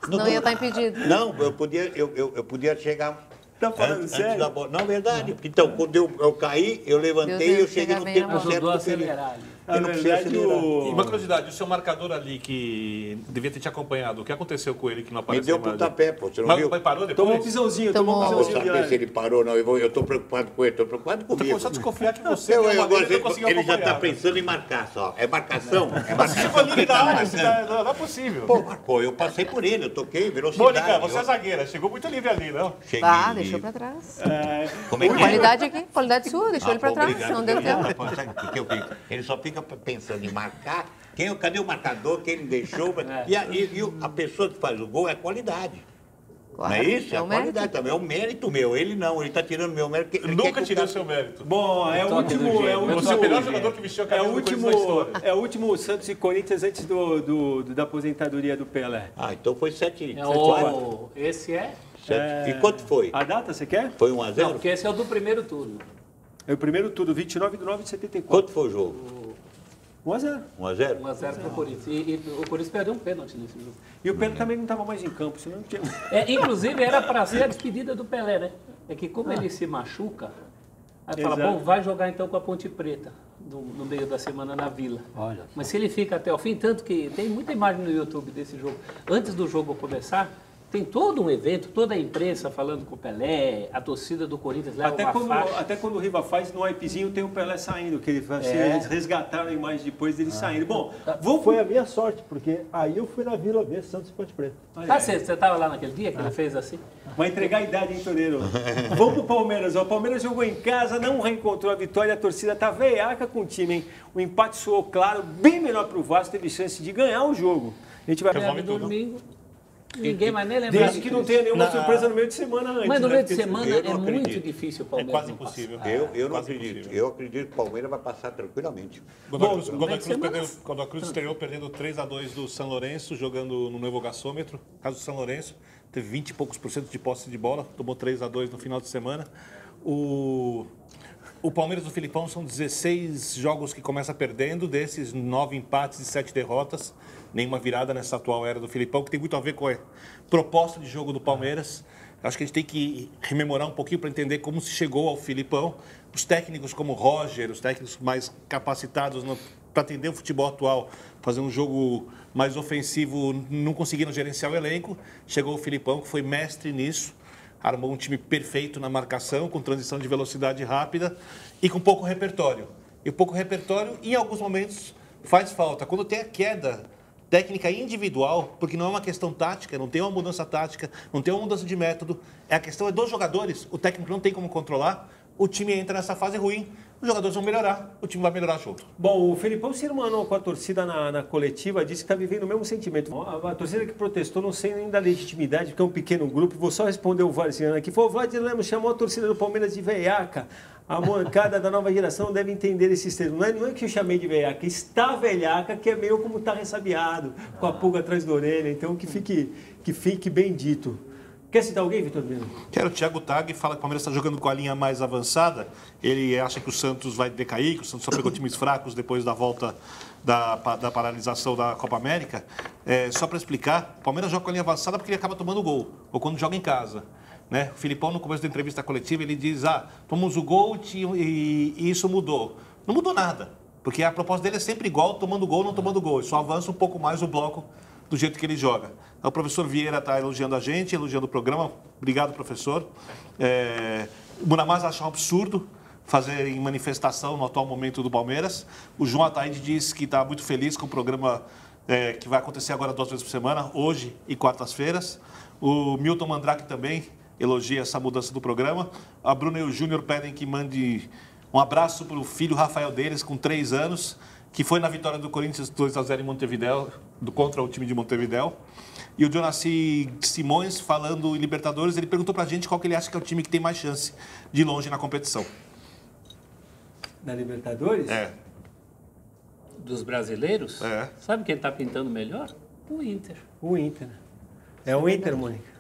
Não ia estar impedido. Não, eu podia chegar Tá falando antes sério? da bola. Não, é verdade. Então, quando eu caí, eu levantei e eu cheguei no tempo certo. Ajudou a do perigo. acelerar ali. Eu não precisei acelerar. E uma curiosidade, o seu marcador ali que devia ter te acompanhado, o que aconteceu com ele que não Me apareceu deu mais? pontapé, pô, você não Mas viu? parou depois? Tomou um pisãozinho, tomou um Vou pisãozinho de saber área. se ele parou ou não. Eu estou preocupado com ele, estou preocupado Eu tô comigo. começando a desconfiar que você Agora, não conseguiu ele já acompanhar. está pensando em marcar só. É marcação? É Você marcação. ficou livre que da tá área, marcando. não é possível. Pô, marcou, eu passei por ele, eu toquei, velocidade. Mônica, você é zagueira, chegou muito livre ali, não? Cheguei Ah, livre. deixou pra trás. Como é que é? Qualidade aqui, qualidade sua, deixou ele pra pô, trás. obrigado, Não deu obrigado. tempo. Pô, sabe o que eu fico? Ele só fica pensando em marcar. Cadê o marcador? Quem não deixou? E a pessoa que faz o gol é a qualidade. Claro, Não é isso? É é a o mérito. qualidade também. É o mérito meu. Ele não, ele está tirando meu mérito. Eu nunca tirei o seu mérito. Bom, é o Toque do último. gênio. Você é o melhor jogador que vestiu a camisa do Corinthians na história. É o último Santos e Corinthians antes da aposentadoria do Pelé. Ah, então foi 7 Esse é? E quanto foi? A data, você quer? Foi 1 a Não, 0? porque esse é o do primeiro turno. É o primeiro tudo, 29/9/74. Quanto foi o jogo? 1 a 0. 1 a 0? 1x0 pro Corinthians. E o Corinthians perdeu um pênalti nesse jogo. E o Pelé também não estava mais em campo, senão não tinha. Inclusive, era para ser a despedida do Pelé, né? É que como ele se machuca, aí fala, Exato. bom, vai jogar então com a Ponte Preta no meio da semana na Vila. Olha. Mas se ele fica até o fim, tanto que tem muita imagem no YouTube desse jogo. Antes do jogo começar, tem todo um evento, toda a imprensa falando com o Pelé, a torcida do Corinthians leva uma faixa. Até quando o Riva faz no wipezinho tem o Pelé saindo, que eles resgataram a imagem depois dele saindo. Bom, vamos Foi a minha sorte, porque aí eu fui na Vila ver Santos e Ponte Preta. Ah, você estava lá naquele dia que ele fez assim? Vai entregar a idade, hein, Toreiro? Vamos pro Palmeiras. Ó. O Palmeiras jogou em casa, não reencontrou a vitória. A torcida tá veiaca com o time, hein? O empate soou claro, bem melhor pro Vasco. Teve chance de ganhar o jogo. A gente vai... Resolve tudo. Domingo, ninguém mais nem lembra. Desde que não tenha nenhuma surpresa no meio de semana antes. Mas no né? meio de Porque semana eu não é muito acredito. difícil o É Palmeiras. quase não passar. impossível. Eu não Quase acredito. impossível. Eu acredito que o Palmeiras vai passar tranquilamente. Quando a Cruz estreou perdendo 3-2 do São Lourenço, jogando no novo gasômetro, caso do São Lourenço, teve 20 e poucos % de posse de bola, tomou 3-2 no final de semana. O Palmeiras do Filipão são 16 jogos que começa perdendo, desses 9 empates e 7 derrotas. Nenhuma virada nessa atual era do Filipão, que tem muito a ver com a proposta de jogo do Palmeiras. Acho que a gente tem que rememorar um pouquinho para entender como se chegou ao Filipão. Os técnicos como o Roger, os técnicos mais capacitados para atender o futebol atual, fazer um jogo mais ofensivo, não conseguiram gerenciar o elenco. Chegou o Filipão, que foi mestre nisso. Armou um time perfeito na marcação, com transição de velocidade rápida e com pouco repertório. E o pouco repertório, em alguns momentos, faz falta. Quando tem a queda técnica individual, porque não é uma questão tática, não tem uma mudança tática, não tem uma mudança de método, a questão é dos jogadores, o técnico não tem como controlar, o time entra nessa fase ruim, os jogadores vão melhorar, o time vai melhorar junto. Bom, o Felipão se irmanou com a torcida na coletiva, disse que está vivendo o mesmo sentimento. A torcida que protestou, não sei nem da legitimidade, porque é um pequeno grupo, vou só responder o Varziano aqui. Foi o Vladimir Lemos, chamou a torcida do Palmeiras de veiaca. A molecada da nova geração deve entender esses termos. Não é que eu chamei de veiaca, está velhaca, que é meio como está ressabiado, com a pulga atrás da orelha. Então, que fique bem dito. Quer citar alguém, Vitor Mino? Quero o Thiago Tag, fala que o Palmeiras está jogando com a linha mais avançada. Ele acha que o Santos vai decair, que o Santos só pegou times fracos depois da volta da paralisação da Copa América. Só para explicar, o Palmeiras joga com a linha avançada porque ele acaba tomando gol, ou quando joga em casa. Né? O Filipão, no começo da entrevista coletiva, ele diz, tomamos o gol e isso mudou. Não mudou nada. Porque a proposta dele é sempre igual, tomando gol, não tomando gol. Ele só avança um pouco mais o bloco do jeito que ele joga. Então, o professor Vieira está elogiando a gente, elogiando o programa. Obrigado, professor. O Munamaz acha um absurdo fazer em manifestação no atual momento do Palmeiras. O João Ataíde diz que está muito feliz com o programa que vai acontecer agora 2 vezes por semana, hoje e quartas-feiras. O Milton Mandrake também elogia essa mudança do programa. A Bruna e o Júnior pedem que mande um abraço para o filho Rafael deles, com 3 anos, que foi na vitória do Corinthians 2-0 em Montevidéu, contra o time de Montevidéu. E o Jonassi Simões, falando em Libertadores, ele perguntou para a gente qual que ele acha que é o time que tem mais chance de longe na competição. Na Libertadores? Dos brasileiros? Sabe quem está pintando melhor? O Inter. O Inter. É o Inter, Mônica.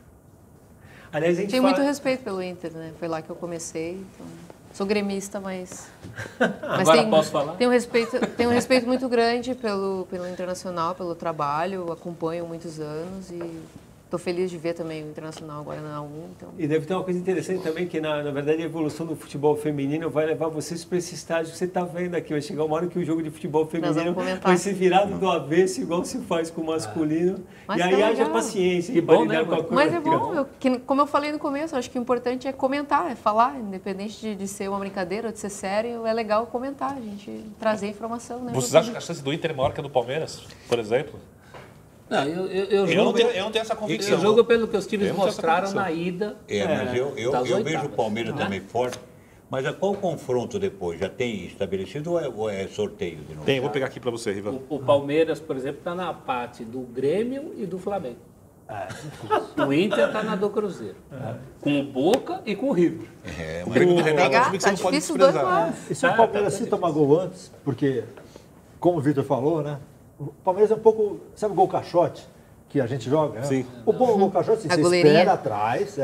Aliás, a gente Tenho muito respeito pelo Inter, né? Foi lá que eu comecei, então... Sou gremista, mas agora posso falar? Tenho um respeito muito grande pelo Internacional, pelo trabalho, acompanho há muitos anos e estou feliz de ver também o Internacional agora na A1. Então... E deve ter uma coisa interessante também, que na verdade a evolução do futebol feminino vai levar vocês para esse estágio que você está vendo aqui. Vai chegar uma hora que o jogo de futebol feminino vai ser virado do avesso, igual se faz com o masculino. Mas e aí haja paciência. Que bom, né? Mas é bom, como eu falei no começo, acho que o importante é comentar, é falar, independente de ser uma brincadeira ou de ser sério, é legal comentar, a gente trazer informação. Né? Vocês acham que a chance do Inter é maior que a do Palmeiras, por exemplo? Não, eu não tenho essa convicção. Eu julgo pelo que os times mostraram na ida. Mas eu vejo o Palmeiras também forte. Mas qual o confronto depois? Já tem estabelecido ou é sorteio de novo? Tem, vou pegar aqui para você, Riva. O Palmeiras, por exemplo, está na parte do Grêmio e do Flamengo. O Inter está na do Cruzeiro. Com o Boca e com o River. O Grêmio do Renato é um time que você não pode desprezar. E se o Palmeiras se tomar gol antes, porque, como o Vitor falou, né? O Palmeiras é um pouco, sabe o gol caixote que a gente joga? Sim. Né? O bom gol caixote, você espera atrás,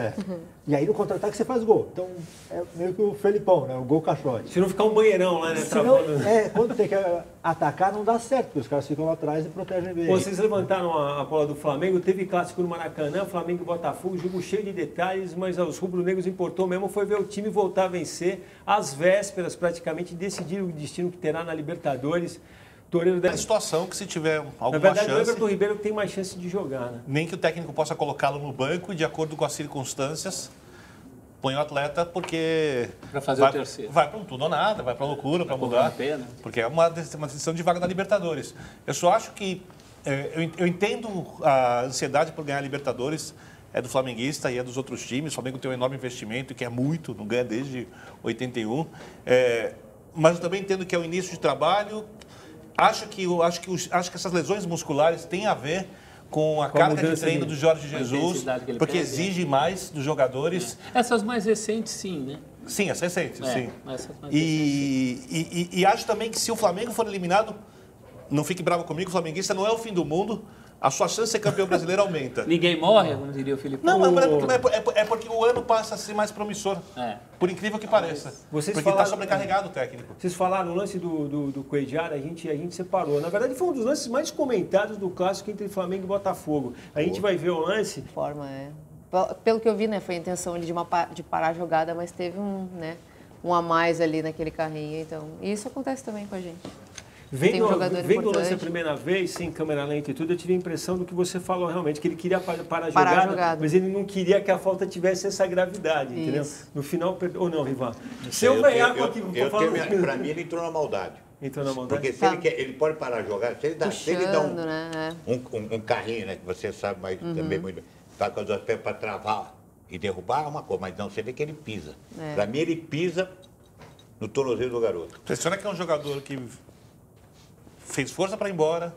e aí no contra-ataque você faz gol. Então, é meio que o Felipão, né? O gol caixote. Se não ficar um banheirão lá, né? Quando tem que atacar, não dá certo, porque os caras ficam lá atrás e protegem bem. Vocês levantaram a bola do Flamengo, teve clássico no Maracanã, Flamengo e Botafogo, jogo cheio de detalhes, mas aos rubro-negros importou mesmo foi ver o time voltar a vencer às vésperas, praticamente, de decidir o destino que terá na Libertadores. É a situação que se tiver alguma chance... Na verdade, o Everton Ribeiro tem mais chance de jogar, né? Nem que o técnico possa colocá-lo no banco e, de acordo com as circunstâncias, põe o atleta porque... Para fazer o terceiro. Vai para um tudo ou nada, vai para loucura, para mudar. Pena. Porque é uma decisão de vaga da Libertadores. Eu só acho que... Eu entendo a ansiedade por ganhar a Libertadores, é do flamenguista e é dos outros times. O Flamengo tem um enorme investimento, que é muito, não ganha desde 81. Mas eu também entendo que é o início de trabalho... Acho que essas lesões musculares têm a ver com a carga de treino do Jorge Jesus, porque exige mais dos jogadores. Essas mais recentes, sim, né? Sim, as recentes, sim. E acho também que se o Flamengo for eliminado, não fique bravo comigo, o flamenguista não é o fim do mundo. A sua chance de ser campeão brasileiro aumenta. Ninguém morre, como diria o Felipe. Não, é porque o ano passa a ser mais promissor. Por incrível que pareça. Porque está sobrecarregado o técnico. Vocês falaram no lance do Cuejara, a gente separou. Na verdade, foi um dos lances mais comentados do clássico entre Flamengo e Botafogo. A gente vai ver o lance... Pelo que eu vi, né, foi a intenção de parar a jogada, mas teve um a mais ali naquele carrinho. Então, e isso acontece também com a gente. Vendo o lance a primeira vez, sem câmera lenta e tudo, eu tive a impressão do que você falou realmente, que ele queria parar a jogada, mas ele não queria que a falta tivesse essa gravidade, entendeu? No final, ou não, Rivan? Se eu ganhar com aquilo que eu falo... Para mim, ele entrou na maldade. Entrou na maldade? Porque se ele pode parar a jogada, se ele dá um carrinho, né, que você sabe, mas também muito... Tá com os dois pés para travar e derrubar é uma coisa, mas não, você vê que ele pisa. Para mim, ele pisa no tornozelo do garoto. Impressiona que é um jogador que... fez força para ir embora,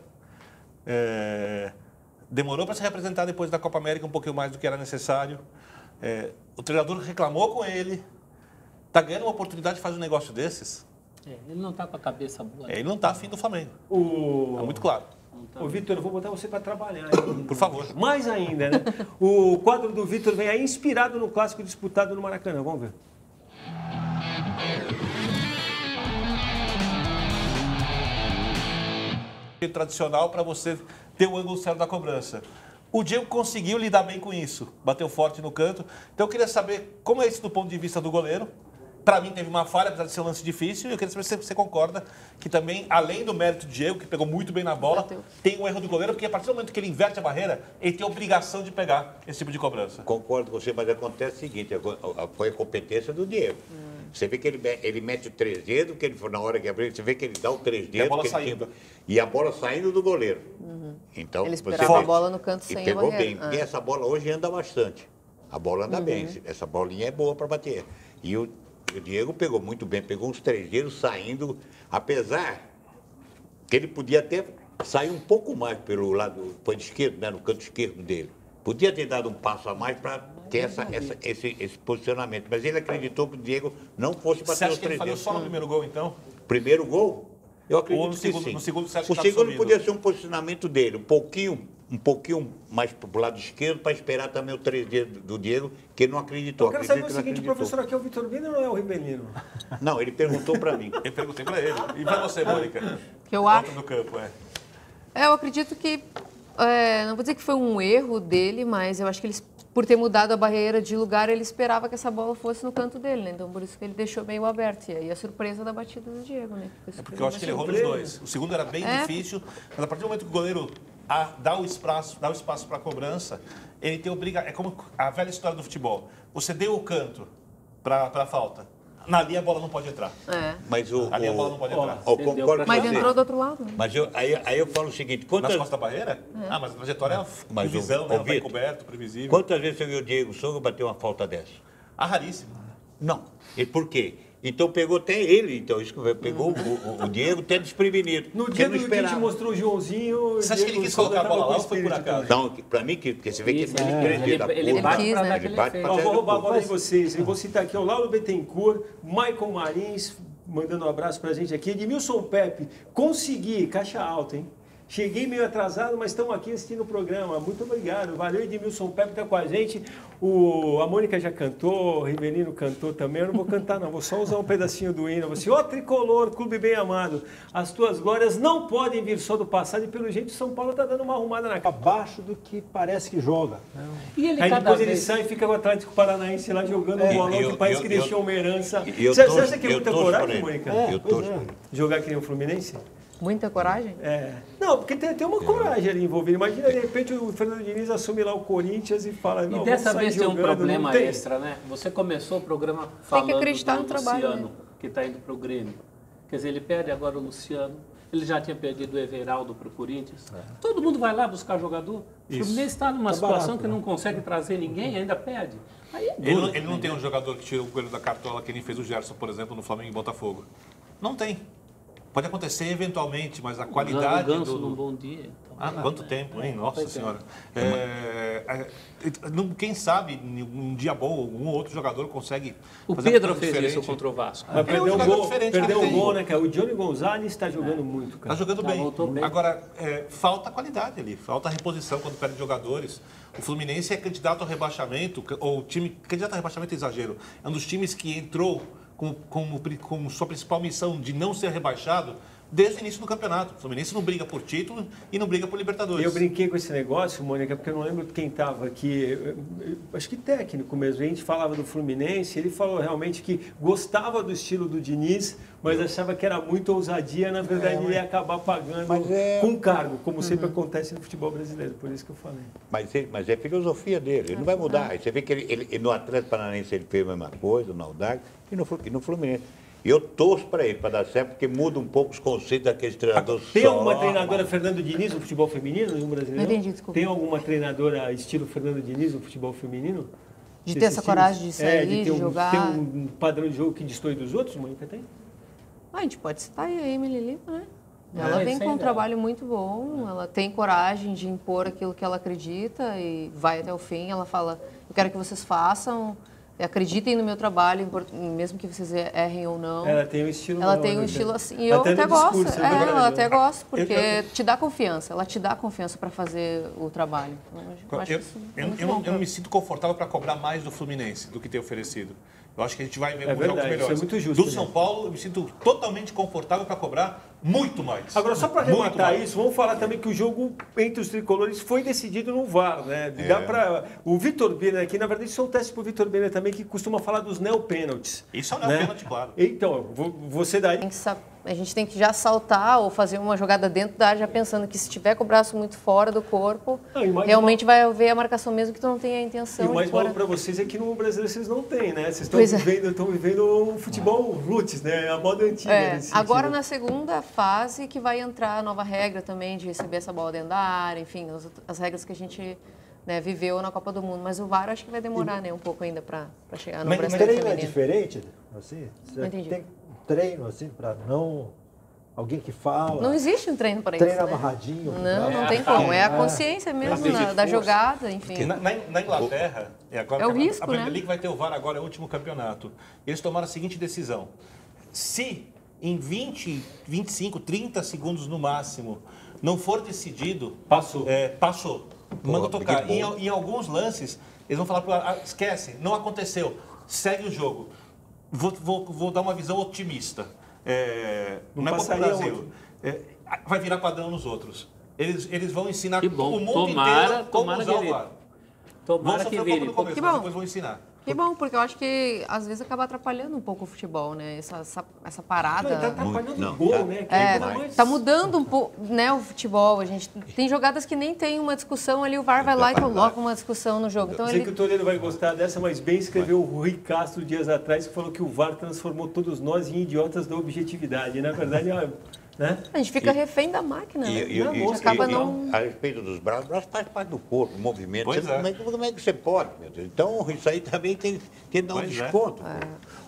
demorou para se representar depois da Copa América um pouquinho mais do que era necessário. O treinador reclamou com ele, está ganhando uma oportunidade de fazer um negócio desses. Ele não está com a cabeça boa. Ele não está afim do Flamengo. Está muito claro. Ô, Vitor, eu vou botar você para trabalhar. Por favor. Mais ainda, né? O quadro do Vitor vem aí inspirado no clássico disputado no Maracanã. Vamos ver. Tradicional para você ter o ângulo certo da cobrança. O Diego conseguiu lidar bem com isso, bateu forte no canto. Então eu queria saber como é isso do ponto de vista do goleiro Para mim, teve uma falha, apesar de ser um lance difícil. E eu queria saber se você concorda que também, além do mérito do Diego, que pegou muito bem na bola, tem um erro do goleiro, porque a partir do momento que ele inverte a barreira, ele tem a obrigação de pegar esse tipo de cobrança. Concordo com você, mas acontece o seguinte, foi a competência do Diego. Você vê que ele mete o 3 dedos, que ele na hora que abriu, você vê que ele dá o 3 dedos. E a bola saindo. E a bola saindo do goleiro. Então, Ele esperava a bola no canto e sem a pegou barreira. bem, porque essa bola hoje anda bastante. A bola anda bem, essa bolinha é boa para bater. E o Diego pegou muito bem, pegou uns 3 dedos saindo, apesar que ele podia até sair um pouco mais pelo lado esquerdo, né, no canto esquerdo dele. Podia ter dado um passo a mais para ter esse posicionamento, mas ele acreditou que o Diego não fosse bater Você acha os que ele 3 falhou dedos. só no primeiro gol, então? Primeiro gol, eu acredito Ou no segundo, que sim. no segundo você acha que O tá segundo absorvido? podia ser um posicionamento dele, um pouquinho mais para o lado esquerdo, para esperar também o 3 dedos do Diego, que ele não acreditou. Eu quero saber o Acredito que seguinte, ele professor, aqui é o Vitor Bino ou não é o Ribelino? Não, ele perguntou para mim. Eu perguntei para ele. E para você, Mônica? Que eu acho. Volta do campo, Eu acredito que, não vou dizer que foi um erro dele, mas eu acho que por ter mudado a barreira de lugar, ele esperava que essa bola fosse no canto dele, né? Então, por isso que ele deixou meio aberto. E aí a surpresa da batida do Diego, né? Porque eu acho que ele errou nos dois. O segundo era bem difícil, mas a partir do momento que o goleiro dá o espaço para a cobrança, ele tem obrigação. É como a velha história do futebol. Você deu o canto para a falta. Na linha a bola não pode entrar. Mas Ali a bola não pode entrar. Eu concordo com Mas você. entrou do outro lado. Né? Mas aí eu falo o seguinte, Nas quantas costas da barreira? Mas a trajetória é Mas previsão, o né? Não tá Vitor, encoberto, previsível. quantas vezes você viu o Diego Souza bater uma falta dessa? Raríssimo. Não. E por quê? Então pegou até ele, então, isso que pegou o Diego até desprevenido. No porque dia não do que a gente esperava. mostrou o Joãozinho... Você acha que ele quis colocar a bola lá ou foi por acaso? Não, para mim, porque você vê que Isso, ele acredita. ele bate quis, para né? dar Ele aquele bate efeito. pra Ó, vou roubar a bola de Mas- vocês. Eu vou citar aqui o Lauro Bettencourt, Maicon Marins, mandando um abraço pra gente aqui. Edmilson Pepe, consegui, caixa alta, hein? Cheguei meio atrasado, mas estamos aqui assistindo o programa. Muito obrigado. Valeu, Edmilson Pepe está com a gente. A Mônica já cantou, o Rivelino cantou também. Eu não vou cantar, não. Vou só usar um pedacinho do hino. Você, ó tricolor, clube bem amado. As tuas glórias não podem vir só do passado e pelo jeito São Paulo está dando uma arrumada na cara. Abaixo do que parece que joga. E ele Aí cada depois ele vez... sai e fica com o Atlético Paranaense lá jogando um bolão eu- que parece que eu- deixou uma herança. Eu Você torço- acha que é eu muita torço por coragem, ele. Mônica? Eu torço por ele. Jogar que nem o Fluminense? Muita coragem? Não, porque tem uma coragem ali envolvida. Imagina, de repente, o Fernando Diniz assume lá o Corinthians e fala... Não, E dessa vamos sair vez tem um jogando, problema não tem. extra, né? Você começou o programa falando acreditar do no trabalho, Luciano, né? que está indo para o Grêmio. Quer dizer, ele perde agora o Luciano. Ele já tinha perdido o Everaldo para o Corinthians. Todo mundo vai lá buscar jogador. O Fluminense está numa situação barato, que não consegue trazer ninguém, ainda perde. Aí é duro. Ele não tem um jogador que tira o coelho da cartola que nem fez o Gerson, por exemplo, no Flamengo e Botafogo. Não tem. Pode acontecer eventualmente, mas a qualidade O Ganso do... num bom dia. Então, Quanto tempo, hein? Nossa Pois é. Senhora. Quem sabe, um dia bom, algum outro jogador consegue O fazer Pedro uma coisa fez diferente. isso contra o Vasco. Mas É um perdeu um jogador gol, diferente perdeu que um tem. gol, né, cara? O Johnny Gonzalez está jogando muito, cara. Está jogando Já bem. voltou bem. Agora, falta qualidade ali, falta reposição quando perde jogadores. O Fluminense é candidato ao rebaixamento, ou o time candidato ao rebaixamento é exagero. É um dos times que entrou com sua principal missão de não ser rebaixado desde o início do campeonato. O Fluminense não briga por título e não briga por Libertadores. Eu brinquei com esse negócio, Mônica, porque eu não lembro quem estava aqui, acho que técnico mesmo. A gente falava do Fluminense, ele falou realmente que gostava do estilo do Diniz, mas achava que era muita ousadia, na verdade ele ia acabar pagando com cargo, como sempre acontece no futebol brasileiro, por isso que eu falei. Mas é filosofia dele, ele não vai mudar. Aí você vê que ele no Atlético Paranaense ele fez a mesma coisa, no Audax e no Fluminense. E eu torço para ele, para dar certo, porque muda um pouco os conceitos daqueles treinadores. Tem alguma treinadora Fernando Diniz no futebol feminino no brasileiro? Não entendi, desculpa. Tem alguma treinadora estilo Fernando Diniz no futebol feminino? De ter Desses essa times? coragem de sair, de ter de jogar. Tem um padrão de jogo que destoe dos outros, Mônica, tem? A gente pode citar aí a Emily Lima, né? Ela vem com um sem trabalho muito bom, ela tem coragem de impor aquilo que ela acredita e vai até o fim. Ela fala, eu quero que vocês façam, acreditem no meu trabalho, mesmo que vocês errem ou não. Ela tem um estilo... Ela não, tem um né? estilo assim, e eu Até no até gosto. discurso, é verdade, Ela né? até gosto, porque te dá confiança. Ela te dá confiança para fazer o trabalho. Então, eu acho isso muito bom. Eu não me sinto confortável para cobrar mais do Fluminense do que ter oferecido. Eu acho que a gente vai ver É alguns jogos verdade, isso melhores. é muito justo, Do né? São Paulo, eu me sinto totalmente confortável para cobrar Muito mais. Agora, só para Muito arrematar mais. isso, vamos falar também que o jogo entre os tricolores foi decidido no VAR, né? Dá pra... O Vitor Birner aqui, na verdade, isso é um teste para o Vitor Birner também, que costuma falar dos neopênaltis. Isso é um neopênalti, claro. Então, você daí... A gente tem que já saltar ou fazer uma jogada dentro da área, já pensando que se tiver com o braço muito fora do corpo, realmente vai haver a marcação mesmo que tu não tenha a intenção. E o mais de maluco para vocês é que no brasileiro vocês não têm, né? Vocês estão Pois é. vivendo um futebol roots, né? A moda antiga. nesse Agora, sentido. na segunda fase, que vai entrar a nova regra também de receber essa bola dentro da área, enfim, as regras que a gente viveu na Copa do Mundo. Mas o VAR acho que vai demorar um pouco ainda para chegar no Mas brasileiro treino é feminino. diferente? Assim? Você Não entendi. tem treino assim para não... Alguém que fala... Não existe um treino para isso, Treino né? amarradinho. Não tem como. É a consciência mesmo da jogada, enfim. Porque na Inglaterra, agora, É o risco, a Premier né? League vai ter o VAR agora, é o último campeonato. Eles tomaram a seguinte decisão. Se em 20, 25, 30 segundos no máximo não for decidido... Passou. Passou. Manda Pô, tocar. que bom. Em alguns lances, eles vão falar para o esquece, não aconteceu, segue o jogo. Vou dar uma visão otimista. Não é para o passaria Brasil. Vai virar padrão nos outros. Eles vão ensinar Que bom. o mundo Tomara- inteiro como tomara usar que o vire. VAR. Tomara Vão que sofrer um pouco vire. no começo, Que mas bom. depois vão ensinar. Que bom, porque eu acho que às vezes acaba atrapalhando um pouco o futebol, né? Essa parada. Não, tá atrapalhando Não, o gol, tá. né? Que é coisa mais- Tá mudando um pouco, né, o futebol. A gente tem jogadas que nem tem uma discussão ali, o VAR vai lá e coloca uma discussão no jogo. Então Eu sei que ele o Toledo vai gostar dessa, mas bem escreveu o Rui Castro dias atrás, que falou que o VAR transformou todos nós em idiotas da objetividade. E, na verdade, né? a gente fica refém da máquina, né? E, Não, a gente acaba não. a respeito dos braços, o braço faz parte do corpo, do movimento. Pois Você- é. como é que você pode, meu Deus? Então, isso aí também tem que dar um Pois é. desconto.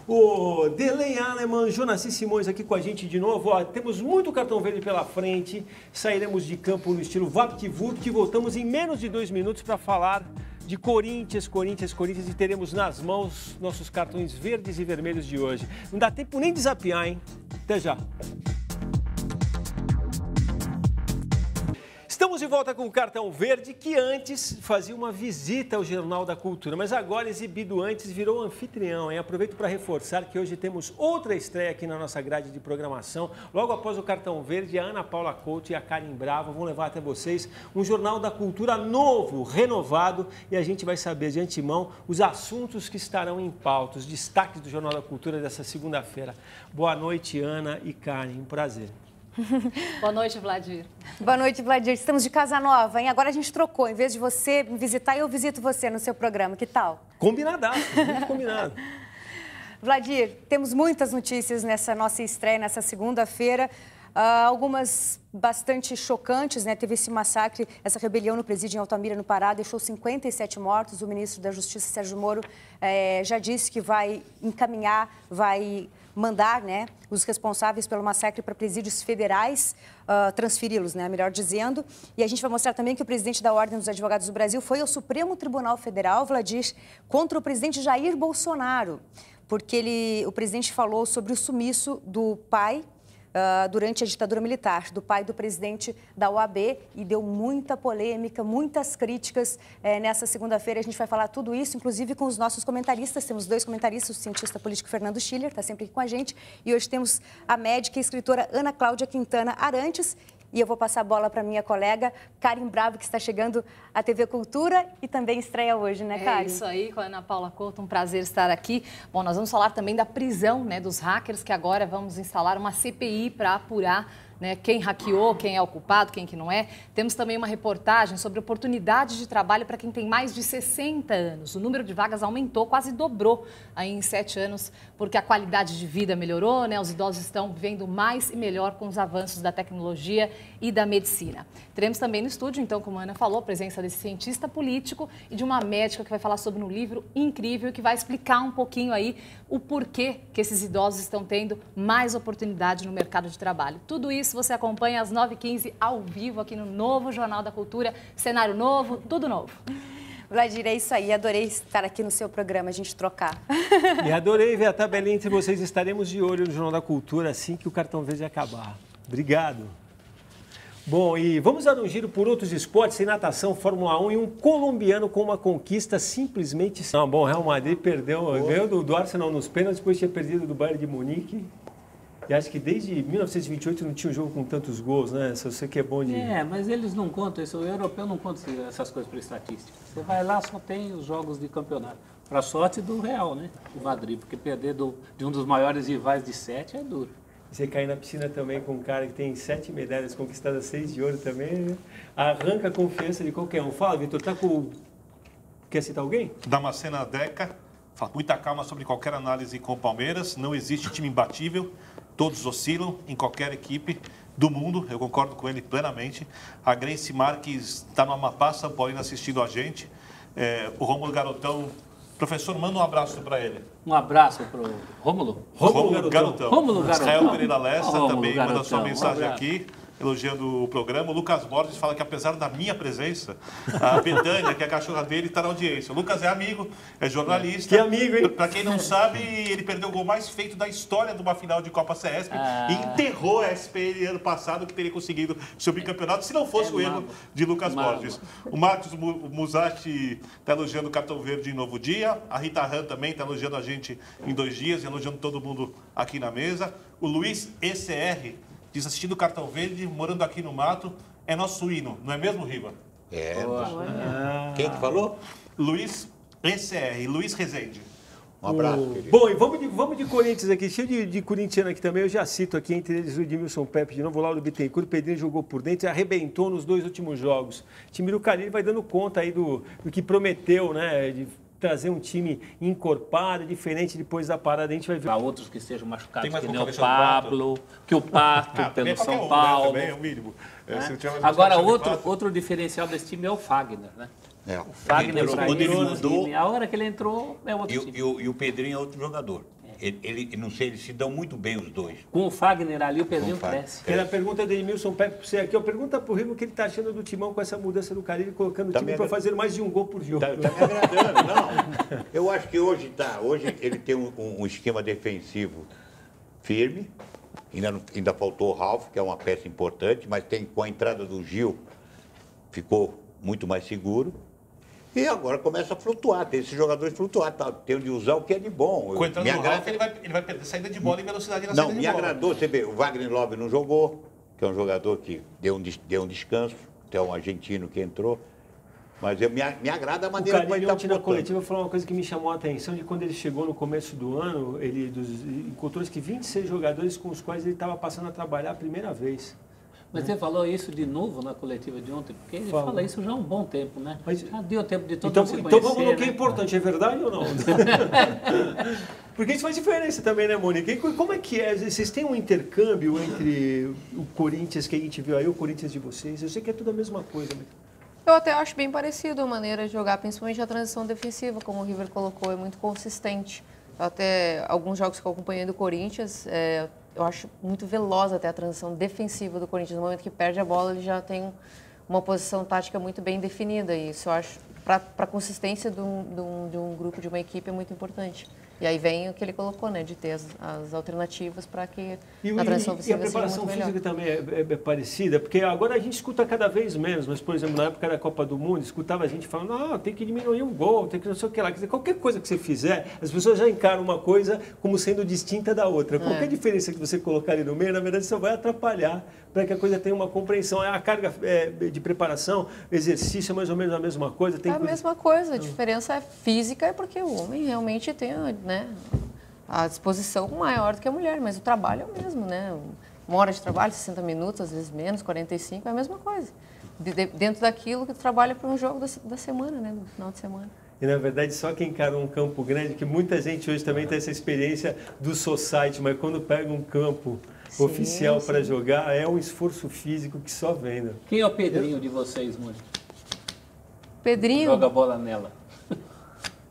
O Delay Aleman, Jonaci Simões aqui com a gente de novo. Ó, temos muito cartão verde pela frente. Sairemos de campo no estilo VaptVupt. Voltamos em menos de 2 minutos para falar de Corinthians e teremos nas mãos nossos cartões verdes e vermelhos de hoje. Não dá tempo nem de zapear, hein? Até já. Estamos de volta com o Cartão Verde, que antes fazia uma visita ao Jornal da Cultura, mas agora, exibido antes, virou anfitrião, hein? Aproveito para reforçar que hoje temos outra estreia aqui na nossa grade de programação. Logo após o Cartão Verde, a Ana Paula Couto e a Karen Bravo vão levar até vocês um Jornal da Cultura novo, renovado, e a gente vai saber de antemão os assuntos que estarão em pauta, os destaques do Jornal da Cultura dessa segunda-feira. Boa noite, Ana e Karen, um prazer. Boa noite, Vladir. Boa noite, Vladir. Estamos de casa nova, hein? Agora a gente trocou. Em vez de você me visitar, eu visito você no seu programa. Que tal? Combinadaço, muito combinado. Vladir, temos muitas notícias nessa nossa estreia, nessa segunda-feira. Algumas bastante chocantes, né? Teve esse massacre, essa rebelião no presídio em Altamira, no Pará, deixou 57 mortos. O ministro da Justiça, Sérgio Moro, já disse que vai encaminhar, vai mandar, né, os responsáveis pelo massacre para presídios federais, transferi-los, né, melhor dizendo. E a gente vai mostrar também que o presidente da Ordem dos Advogados do Brasil foi ao Supremo Tribunal Federal, Vladir, contra o presidente Jair Bolsonaro, porque o presidente falou sobre o sumiço do pai durante a ditadura militar, do pai do presidente da OAB, e deu muita polêmica, muitas críticas. Nessa segunda-feira a gente vai falar tudo isso, inclusive com os nossos comentaristas. Temos 2 comentaristas, o cientista político Fernando Schiller, está sempre aqui com a gente, e hoje temos a médica e escritora Ana Cláudia Quintana Arantes. E eu vou passar a bola para minha colega Karen Bravo, que está chegando à TV Cultura e também estreia hoje, né, Karen? É isso aí, com a Ana Paula Couto, um prazer estar aqui. Bom, nós vamos falar também da prisão, né, dos hackers, que agora vamos instalar uma CPI para apurar, né, quem hackeou, quem é o culpado, quem que não é. Temos também uma reportagem sobre oportunidades de trabalho para quem tem mais de 60 anos. O número de vagas aumentou, quase dobrou aí em 7 anos, porque a qualidade de vida melhorou, né? Os idosos estão vivendo mais e melhor com os avanços da tecnologia e da medicina. Teremos também no estúdio, então, como a Ana falou, a presença desse cientista político e de uma médica que vai falar sobre um livro incrível que vai explicar um pouquinho aí o porquê que esses idosos estão tendo mais oportunidade no mercado de trabalho. Tudo isso você acompanha às 9h15 ao vivo aqui no novo Jornal da Cultura. Cenário novo, tudo novo. Vladir, é isso aí. Adorei estar aqui no seu programa, a gente trocar. E adorei ver a tabelinha entre vocês. Estaremos de olho no Jornal da Cultura assim que o Cartão Verde acabar. Obrigado. Bom, e vamos dar um giro por outros esportes, em natação, Fórmula 1 e um colombiano com uma conquista simplesmente... Não, bom, Real Madrid perdeu, ganhou do Arsenal nos pênaltis, depois tinha perdido do Bayern de Munique. E acho que desde 1928 não tinha um jogo com tantos gols, né? Se você que é bom de... mas eles não contam isso. O europeu não conta essas coisas para estatística. Você vai lá, só tem os jogos de campeonato. Para sorte do Real, né? O Madrid, porque perder de um dos maiores rivais de 7 é duro. Você cair na piscina também com um cara que tem 7 medalhas conquistadas, 6 de ouro também, né? Arranca a confiança de qualquer um. Fala, Vitor, tá com... Quer citar alguém? Damascena Deca, fala, muita calma sobre qualquer análise com o Palmeiras. Não existe time imbatível, todos oscilam em qualquer equipe do mundo. Eu concordo com ele plenamente. A Grace Marques está no Amapá, São Paulino, assistindo a gente. O Rômulo Garotão... Professor, manda um abraço para ele. Um abraço para o Rômulo? Rômulo Garotão. Rômulo Garotão. Israel Pereira Lessa também Garotão. manda sua mensagem aqui, elogiando o programa. O Lucas Borges fala que, apesar da minha presença, a Betânia, que é a cachorra dele, está na audiência. O Lucas é amigo, é jornalista. Que amigo, hein? Para quem não sabe, ele perdeu o gol mais feito da história de uma final de Copa CESP e enterrou a SPL ano passado, que teria conseguido seu bicampeonato, se não fosse o erro de Lucas Borges. O Marcos Musatti está elogiando o Cartão Verde em Novo Dia. A Rita Han também está elogiando a gente em 2 dias, elogiando todo mundo aqui na mesa. O Luiz ECR diz, assistindo o Cartão Verde, morando aqui no mato, é nosso hino, não é mesmo, Riva? Quem que falou? Luiz ECR, Luiz Rezende. Um abraço, querido. Bom, e vamos de Corinthians aqui, cheio de corintiano aqui também. Eu já cito aqui, entre eles o Edmilson Pepe, de novo, o Lauro Bittencourt, o Pedrinho jogou por dentro e arrebentou nos 2 últimos jogos. O time do Carille vai dando conta aí do que prometeu, né? De trazer um time encorpado, diferente depois da parada. A gente vai ver. Para outros que estejam machucados, mais que nem o concorrência do Pablo, que o Pato, pelo São um, Paulo. Né, também é o mínimo. Se não tiver mais Agora, concorrência do outro diferencial desse time é o Fagner, né? O Fagner, quando ele mudou, a hora que ele entrou, é outro time. e o Pedrinho é outro jogador. Ele, não sei, eles se dão muito bem os dois. Com o Fagner ali, o Pedrinho Com o Fagner. cresce. Era a pergunta do Edmilson Pepe para você aqui. Pergunta para o Rigo o que ele está achando do Timão com essa mudança do Carille, colocando o time para fazer mais de um gol por jogo. Tá me agradando, não. Eu acho que hoje ele tem um esquema defensivo firme. Ainda faltou o Ralf, que é uma peça importante, mas com a entrada do Gil, ficou muito mais seguro. E agora começa a flutuar, tem esses jogadores flutuar, tá? Tem o de usar o que é de bom. Com a entrada do Ralf, ele vai perder saída de bola e velocidade na saída de bola. Não, me agradou, você vê, o Wagner Love não jogou, que é um jogador que deu um descanso, tem um argentino que entrou. Mas me agrada a maneira como ele está ontem na coletiva falou uma coisa que me chamou a atenção, de quando ele chegou no começo do ano, ele encontrou que 26 jogadores com os quais ele estava passando a trabalhar a primeira vez. Mas você falou isso de novo na coletiva de ontem, porque ele fala isso já há um bom tempo, né? Mas, já deu tempo de todo mundo se conhecer. Então vamos no que é importante, é verdade ou não? Porque isso faz diferença também, né, Mônica? E como é que é? Vocês têm um intercâmbio entre o Corinthians que a gente viu aí, o Corinthians de vocês? Eu sei que é tudo a mesma coisa, mas... Eu até acho bem parecido a maneira de jogar, principalmente a transição defensiva, como o River colocou, é muito consistente. Até alguns jogos que eu acompanhei do Corinthians, eu acho muito veloz até a transição defensiva do Corinthians. No momento que perde a bola, ele já tem uma posição tática muito bem definida. E isso eu acho, para a consistência de um grupo, de uma equipe, é muito importante. E aí vem o que ele colocou, né, de ter as alternativas para que a transição ofensiva seja muito melhor. E a preparação física também é parecida, porque agora a gente escuta cada vez menos, mas, por exemplo, na época da Copa do Mundo, escutava a gente falando, tem que diminuir um gol, tem que não sei o que lá. Quer dizer, qualquer coisa que você fizer, as pessoas já encaram uma coisa como sendo distinta da outra. Qualquer diferença que você colocar ali no meio, na verdade, só vai atrapalhar para que a coisa tenha uma compreensão. A carga de preparação, exercício é mais ou menos a mesma coisa. A mesma coisa, a diferença é física, é porque o homem realmente tem, né, a disposição maior do que a mulher, mas o trabalho é o mesmo, né? Uma hora de trabalho, 60 minutos, às vezes menos, 45, é a mesma coisa. Dentro daquilo que tu trabalha para um jogo da semana, né, no final de semana. E, na verdade, só quem encara um campo grande, que muita gente hoje também tem essa experiência do society, mas quando pega um campo oficial para jogar, é um esforço físico que só vem, né? Quem é o Pedrinho de vocês, Mônica? Pedrinho? Joga a bola nela.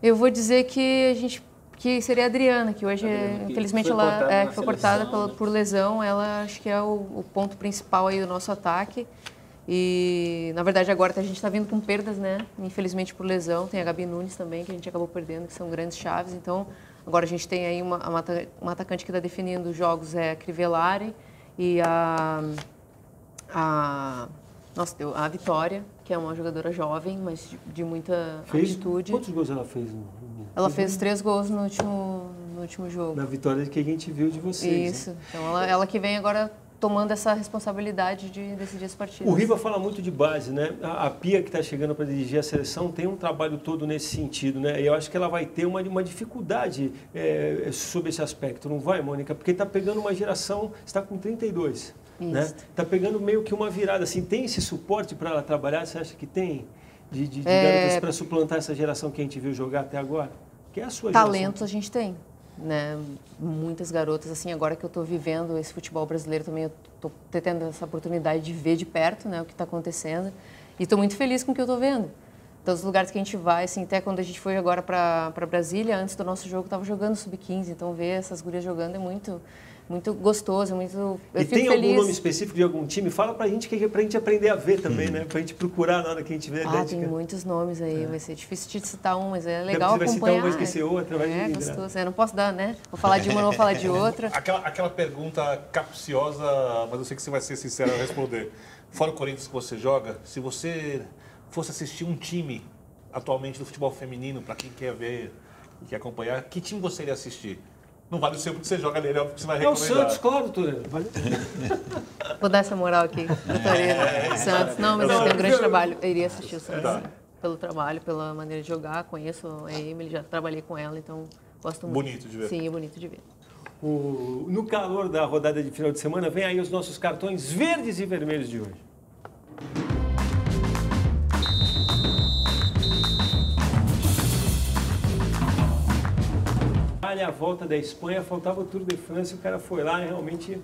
Eu vou dizer que seria a Adriana, que hoje, infelizmente, ela foi cortada por lesão. Ela acho que é o ponto principal aí do nosso ataque. E, na verdade, agora a gente está vindo com perdas, né? Infelizmente, por lesão. Tem a Gabi Nunes também, que a gente acabou perdendo, que são grandes chaves. Então, agora a gente tem aí uma atacante que está definindo os jogos, é a Crivellari e a Vitória, que é uma jogadora jovem, mas de muita atitude. Quantos gols ela fez? Ela fez 3 gols no no último jogo. Na vitória que a gente viu de vocês. Isso. Né? Então ela que vem agora tomando essa responsabilidade de decidir as partidas. O Riva fala muito de base, né? A Pia, que está chegando para dirigir a seleção, tem um trabalho todo nesse sentido, né? E eu acho que ela vai ter uma dificuldade sobre esse aspecto, não vai, Mônica? Porque está pegando uma geração, está com 32, né? Está pegando meio que uma virada, assim, tem esse suporte para ela trabalhar? Você acha que tem? De garotas para suplantar essa geração que a gente viu jogar até agora? Que é a sua Talentos geração. a gente tem. Né, muitas garotas, assim, agora que eu estou vivendo esse futebol brasileiro também, eu estou tendo essa oportunidade de ver de perto, né, o que está acontecendo, e estou muito feliz com o que eu estou vendo. Todos os lugares que a gente vai, assim, até quando a gente foi agora para Brasília, antes do nosso jogo, estava jogando sub-15, então ver essas gurias jogando é muito gostoso, muito... E tem algum nome específico de algum time? Fala pra gente, que é pra gente aprender a ver também, né? Pra gente procurar na hora que a gente vê. Tem muitos nomes aí, vai ser difícil de citar um, mas é legal acompanhar. Você vai citar um, vai esquecer outra, vai É gostoso, não posso dar, né? Vou falar de uma, não vou falar de outra. Aquela pergunta capciosa, mas eu sei que você vai ser sincero ao responder. Fora o Corinthians que você joga, se você fosse assistir um time atualmente do futebol feminino, para quem quer ver e quer acompanhar, que time você iria assistir? Não vale o seu porque você joga nele, é porque você vai recomendar. É o Santos, claro, Túlio. Vou dar essa moral aqui, doutorina. Santos, não, mas ele tem um grande trabalho. Eu iria assistir o Santos, pelo trabalho, pela maneira de jogar. Conheço a Emily, já trabalhei com ela, então gosto muito. Bonito de ver. Sim, é bonito de ver. No calor da rodada de final de semana, vem aí os nossos cartões verdes e vermelhos de hoje. A volta da Espanha, faltava o Tour de France, o cara foi lá e realmente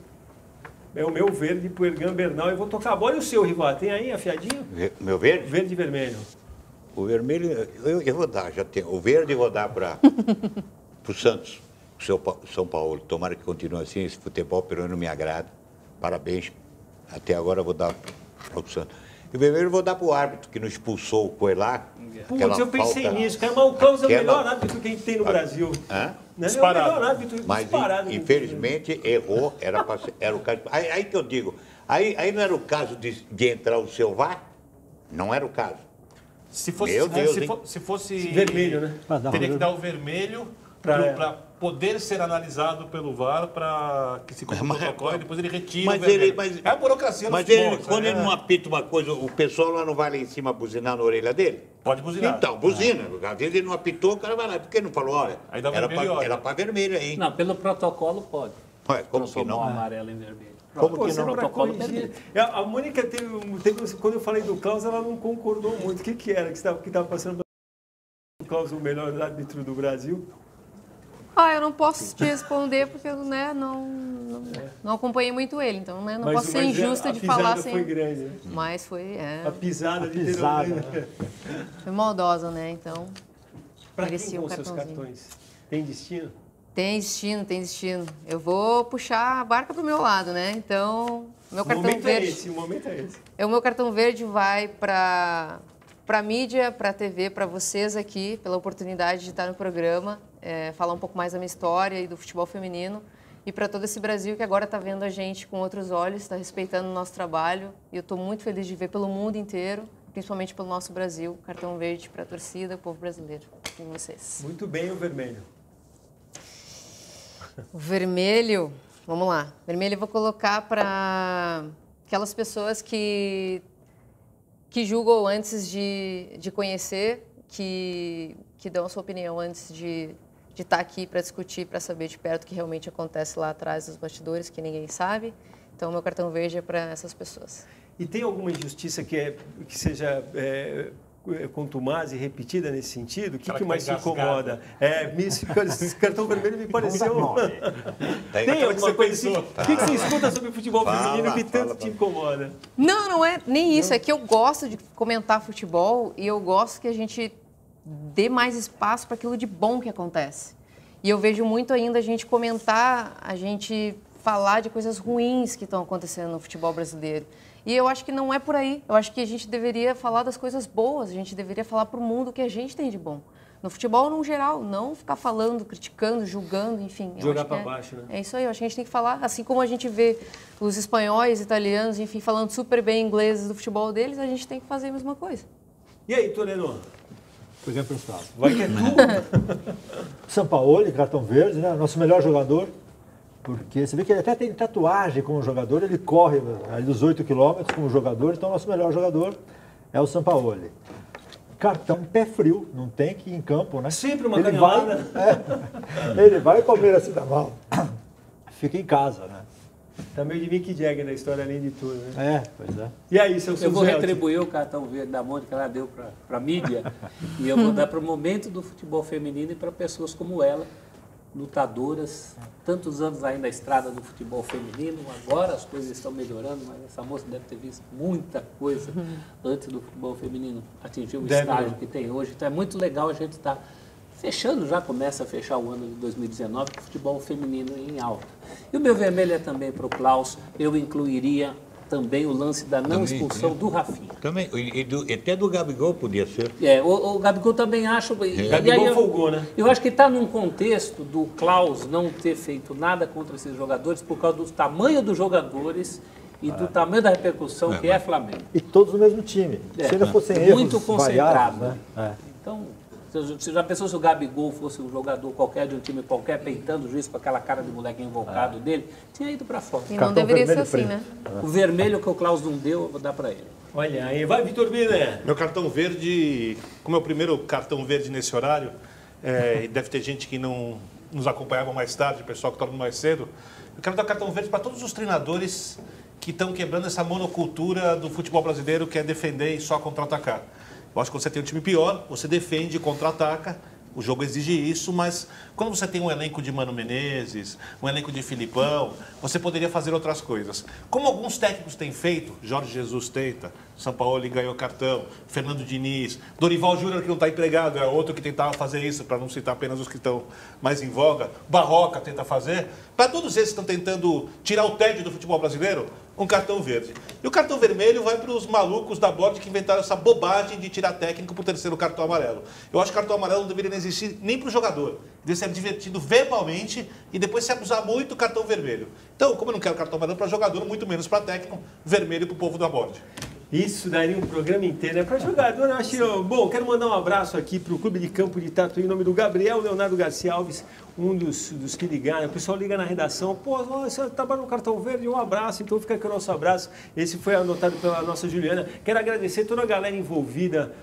é o meu verde pro Ergan Bernal. Eu vou tocar a bola. E o seu, Rival? Tem aí afiadinho? Meu verde? Verde e vermelho. O vermelho, eu vou dar, já tenho. O verde eu vou dar para o Santos, o São Paulo. Tomara que continue assim, esse futebol peruano me agrada. Parabéns. Até agora eu vou dar para o Santos. E o vermelho eu vou dar para o árbitro, que não expulsou o Coelhar. Putz, eu pensei nisso, cara, mas o Klaus é o melhor árbitro que a gente tem no Brasil. Hã? Né? É o melhor árbitro mas, disparado. Infelizmente, errou, era o caso. Aí que eu digo, aí não era o caso de entrar o seu VAR? Não era o caso. Se fosse, se fosse vermelho, né? Teria que dar o vermelho para poder ser analisado pelo VAR, para que se cumpra o protocolo e depois ele retira o vermelho. É a burocracia no futebol. Quando ele não apita uma coisa, o pessoal lá não vai lá em cima buzinar na orelha dele? Pode buzinar. Então, buzina. Às vezes ele não apitou, o cara vai lá. Por que não falou? Olha, aí dá era para vermelho aí. Não, pelo protocolo pode. Ué, como que não? Amarelo em vermelho. Como que não? Protocolo permite. A Mônica teve, quando eu falei do Klaus, ela não concordou muito. O que era que estava passando pelo Klaus, o melhor árbitro do Brasil? Eu não posso te responder porque eu não acompanhei muito ele, então né, não posso ser injusta de falar sem. Foi grande, né? Mas foi. A pisada, né? Foi maldosa, né? Então. Para quem vão seus cartões? Tem destino? Tem destino. Eu vou puxar a barca pro meu lado, né? Então, meu cartão verde. O momento é esse. O meu cartão verde vai para a mídia, para a TV, para vocês aqui, pela oportunidade de estar no programa, falar um pouco mais da minha história e do futebol feminino, e para todo esse Brasil que agora está vendo a gente com outros olhos, está respeitando o nosso trabalho, e eu estou muito feliz de ver pelo mundo inteiro, principalmente pelo nosso Brasil, cartão verde para a torcida, o povo brasileiro, com vocês. Muito bem, o vermelho. O vermelho, vamos lá. Vermelho eu vou colocar para aquelas pessoas que julgam antes de conhecer, que dão a sua opinião antes de estar aqui para discutir, para saber de perto o que realmente acontece lá atrás dos bastidores, que ninguém sabe. Então, meu cartão verde é para essas pessoas. E tem alguma injustiça que seja contumaz e repetida nesse sentido? O que mais te incomoda? Esse cartão vermelho me pareceu... Tem alguma coisa assim? O que você escuta sobre futebol feminino que tanto te incomoda? Não é nem isso. É que eu gosto de comentar futebol e eu gosto que a gente dê mais espaço para aquilo de bom que acontece. E eu vejo muito ainda a gente comentar, a gente falar de coisas ruins que estão acontecendo no futebol brasileiro. E eu acho que não é por aí. Eu acho que a gente deveria falar das coisas boas, a gente deveria falar para o mundo o que a gente tem de bom. No futebol, no geral, não ficar falando, criticando, julgando, enfim. Jogar para baixo, né? É isso aí, eu acho que a gente tem que falar, assim como a gente vê os espanhóis, italianos, enfim, falando super bem inglês do futebol deles, a gente tem que fazer a mesma coisa. E aí, Toreno? Foi ganho emprestado. Vai que é tu. Sampaoli, cartão verde, né? Nosso melhor jogador. Porque você vê que ele até tem tatuagem como jogador, ele corre ali dos 8 quilômetros como jogador, então nosso melhor jogador é o Sampaoli. Cartão pé frio, não tem que ir em campo, né? Sempre uma ele canelada. Ele vai comer assim da mal. Fica em casa, né? Tá meio de Mick Jagger na história, além de tudo, né? Pois é. E aí, seu Eu vou Zé? retribuir o cartão verde da Mônica, ela deu para a mídia, e eu vou dar para o momento do futebol feminino e para pessoas como ela, lutadoras, tantos anos aí na estrada do futebol feminino, agora as coisas estão melhorando, mas essa moça deve ter visto muita coisa antes do futebol feminino atingir o estágio que tem hoje. Então é muito legal a gente estar fechando, já começa a fechar o ano de 2019 com o futebol feminino em alta. E o meu vermelho é também para o Klaus, eu incluiria também o lance da não expulsão do Rafinha. Também, até do Gabigol podia ser. O Gabigol também acha... Gabigol folgou, né? Eu acho que está num contexto do Klaus não ter feito nada contra esses jogadores por causa do tamanho dos jogadores e do tamanho da repercussão que é Flamengo. E todos no mesmo time. Se ainda fossem erros muito concentrado, variados, né? Então, você já pensou se o Gabigol fosse um jogador qualquer de um time qualquer, peitando o juiz com aquela cara de moleque invocado dele, tinha ido para fora. E não deveria ser assim, né? O vermelho que o Klaus não deu, eu vou dar para ele. Olha aí, vai, Vitor Biner. Meu cartão verde, como é o primeiro cartão verde nesse horário, e deve ter gente que não nos acompanhava mais tarde, o pessoal que torna mais cedo, eu quero dar cartão verde para todos os treinadores que estão quebrando essa monocultura do futebol brasileiro, que é defender e só contra-atacar. Eu acho que quando você tem um time pior, você defende e contra-ataca. O jogo exige isso, mas quando você tem um elenco de Mano Menezes, um elenco de Filipão, você poderia fazer outras coisas. Como alguns técnicos têm feito, Jorge Jesus tenta, Sampaoli ganhou cartão, Fernando Diniz, Dorival Júnior, que não está empregado, é outro que tentava fazer isso, para não citar apenas os que estão mais em voga, Barroca tenta fazer. Para todos esses que estão tentando tirar o tédio do futebol brasileiro, um cartão verde. E o cartão vermelho vai para os malucos da Bord que inventaram essa bobagem de tirar técnico para o terceiro cartão amarelo. Eu acho que o cartão amarelo não deveria existir nem para o jogador. Deve ser divertido verbalmente e depois se abusar muito o cartão vermelho. Então, como eu não quero cartão amarelo para jogador, muito menos para técnico, vermelho para o povo da Bord. Isso daria um programa inteiro, né? Para jogador, eu acho... Bom, quero mandar um abraço aqui para o Clube de Campo de Tatuí, em nome do Gabriel Leonardo Garcia Alves, um dos que ligaram. O pessoal liga na redação, pô, você trabalha no cartão verde, um abraço, então fica aqui o nosso abraço. Esse foi anotado pela nossa Juliana. Quero agradecer toda a galera envolvida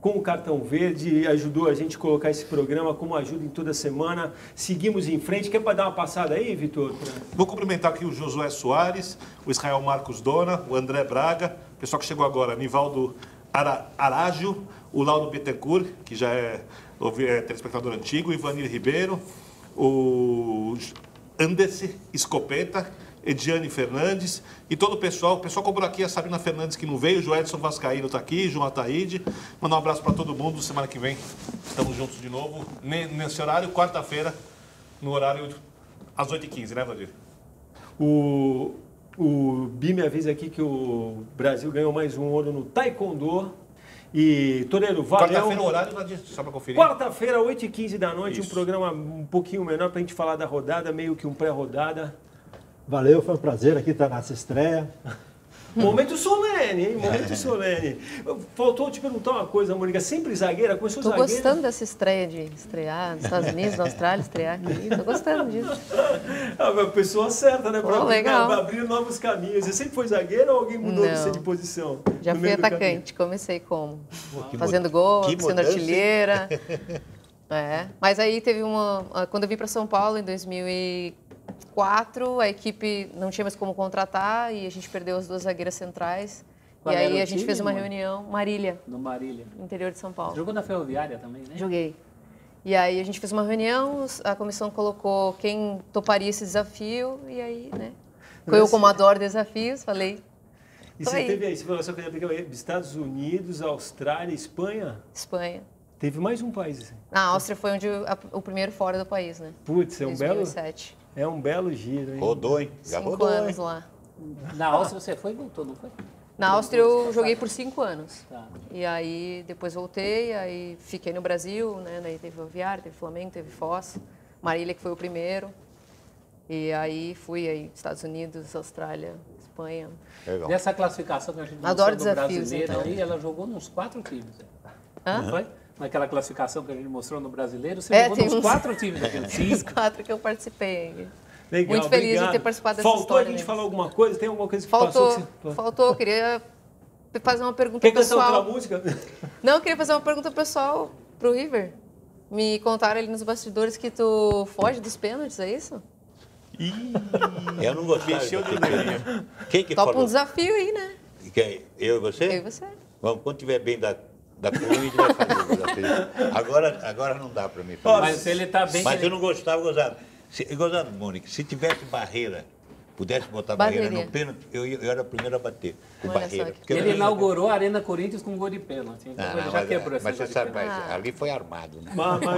com o cartão verde, ajudou a gente a colocar esse programa como ajuda em toda semana. Seguimos em frente. Quer para dar uma passada aí, Vitor? Vou cumprimentar aqui o Josué Soares, o Israel Marcos Dona, o André Braga, o pessoal que chegou agora, Nivaldo Arágio, o Lauro Bittencourt, que já é telespectador antigo, o Ivanir Ribeiro, o Anderce Escopeta, Ediane Fernandes e todo o pessoal cobrou aqui, a Sabrina Fernandes que não veio, o Joedson Vascaíno está aqui, João Ataíde. Mandar um abraço para todo mundo, semana que vem estamos juntos de novo, nesse horário, quarta-feira, no horário às 8h15, né, Vladir? O Bi me avisa aqui que o Brasil ganhou mais um ouro no Taekwondo. E, Toreiro, valeu. Quarta-feira o horário, Vladir, só para conferir. Quarta-feira, 8h15 da noite, Isso. Um programa um pouquinho menor para a gente falar da rodada, meio que um pré-rodada. Valeu, foi um prazer aqui estar nessa estreia. Momento solene, hein? Momento solene. Faltou te perguntar uma coisa, Mônica. Sempre zagueira? Começou Tô zagueira? gostando dessa estreia de estrear nos Estados Unidos, na Austrália, estrear aqui. Tô gostando disso. A pessoa certa, né? Legal. Para abrir novos caminhos. Você sempre foi zagueira ou alguém mudou você de posição? Já fui atacante. Comecei como? Fazendo gol, sendo artilheira. Mas aí teve quando eu vim para São Paulo em 2004, a equipe não tinha mais como contratar e a gente perdeu as duas zagueiras centrais. Qual e aí era o a gente time, fez uma mãe? reunião, Marília, No Marília. no interior de São Paulo. Jogou na Ferroviária também, né? Joguei. E aí a gente fez uma reunião, a comissão colocou quem toparia esse desafio e aí, né? Eu como adoro desafios, falei. E você teve aí, você falou só que Estados Unidos, Austrália, Espanha? Espanha. Teve mais um país. A Áustria foi o primeiro fora do país, né? Putz, é um 2007. É um belo giro, hein? Rodou, hein? Já 5 rodou, anos hein? lá. Na Áustria você foi e voltou, não foi? Na Áustria eu joguei por 5 anos. Tá. E aí depois voltei, aí fiquei no Brasil, né? Daí teve o Ferroviária, teve Flamengo, teve Foz, Marília que foi o primeiro. E aí fui aí Estados Unidos, Austrália, Espanha. Legal. Nessa classificação que a gente Adoro lançou do desafios, brasileiro então. aí, ela jogou nos 4 times. Hã? Não foi? naquela classificação que a gente mostrou no Brasileiro, você jogou nos 4 times daquele. Os 4 que eu participei. Legal, muito feliz obrigado. de ter participado dessa Faltou história. a gente falar alguma coisa? Tem alguma coisa que passou? Que você... Faltou. Eu queria fazer uma pergunta Quer cantar pessoal. outra música? Não, eu queria fazer uma pergunta pessoal pro River. Me contaram ali nos bastidores que tu foge dos pênaltis, é isso? Eu não gostava. Quem que Topa falou? um desafio aí, né? Quem? Eu e você? Eu e você. Vamos, quando estiver bem da coluna, a gente vai fazer o desafio. Agora não dá para mim fazer. Mas se ele tá bem... Mas eu não gostava, gozado, Mônica, se tivesse barreira, pudesse botar barreira no pênalti, eu era o primeiro a bater o barreira. Ele inaugurou a Arena Corinthians com um gol de pênalti. Então ele já quebrou essa. Mas você sabe, ali foi armado, né?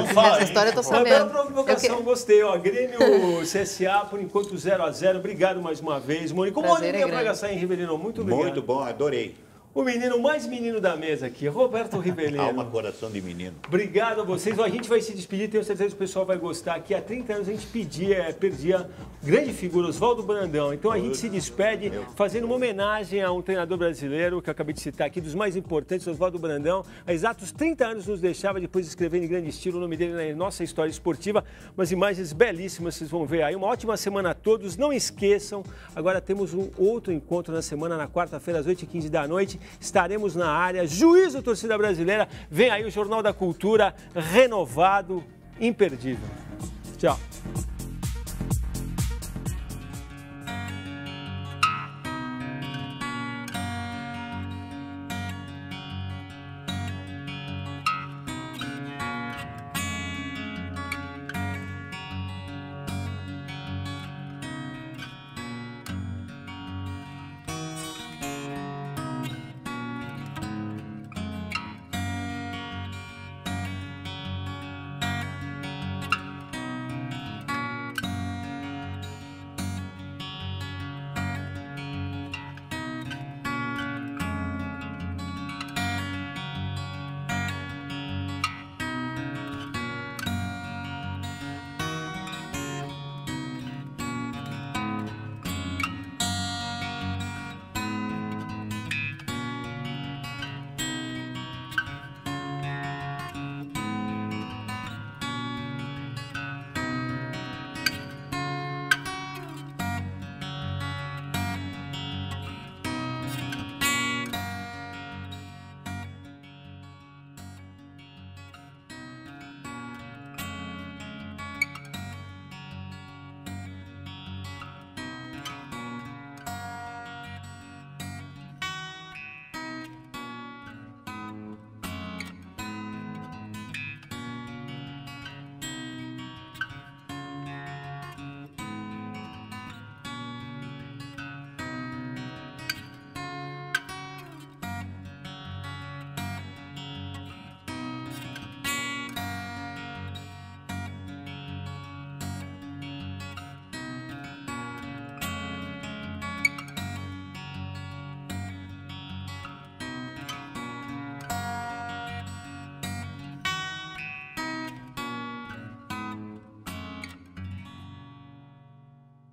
Essa história eu tô sabendo. Uma bela provocação, gostei. Ó, Grêmio CSA, por enquanto 0-0. Obrigado mais uma vez, Mônica. Como Mônica para gastar em Rivelino, muito obrigado. Muito bom, adorei. O menino mais menino da mesa aqui, Roberto Rivelino. Alma, coração de menino. Obrigado a vocês. A gente vai se despedir, tenho certeza que o pessoal vai gostar. Aqui há 30 anos a gente perdia grande figura, Oswaldo Brandão. Então a gente se despede fazendo uma homenagem a um treinador brasileiro que eu acabei de citar aqui, dos mais importantes, Oswaldo Brandão. Há exatos 30 anos nos deixava, depois de escrever em grande estilo o nome dele na nossa história esportiva. Umas imagens belíssimas, vocês vão ver aí. Uma ótima semana a todos. Não esqueçam, agora temos um outro encontro na semana, na quarta-feira, às 8h15 da noite. Estaremos na área. Juízo, torcida brasileira. Vem aí o Jornal da Cultura renovado, imperdível. Tchau.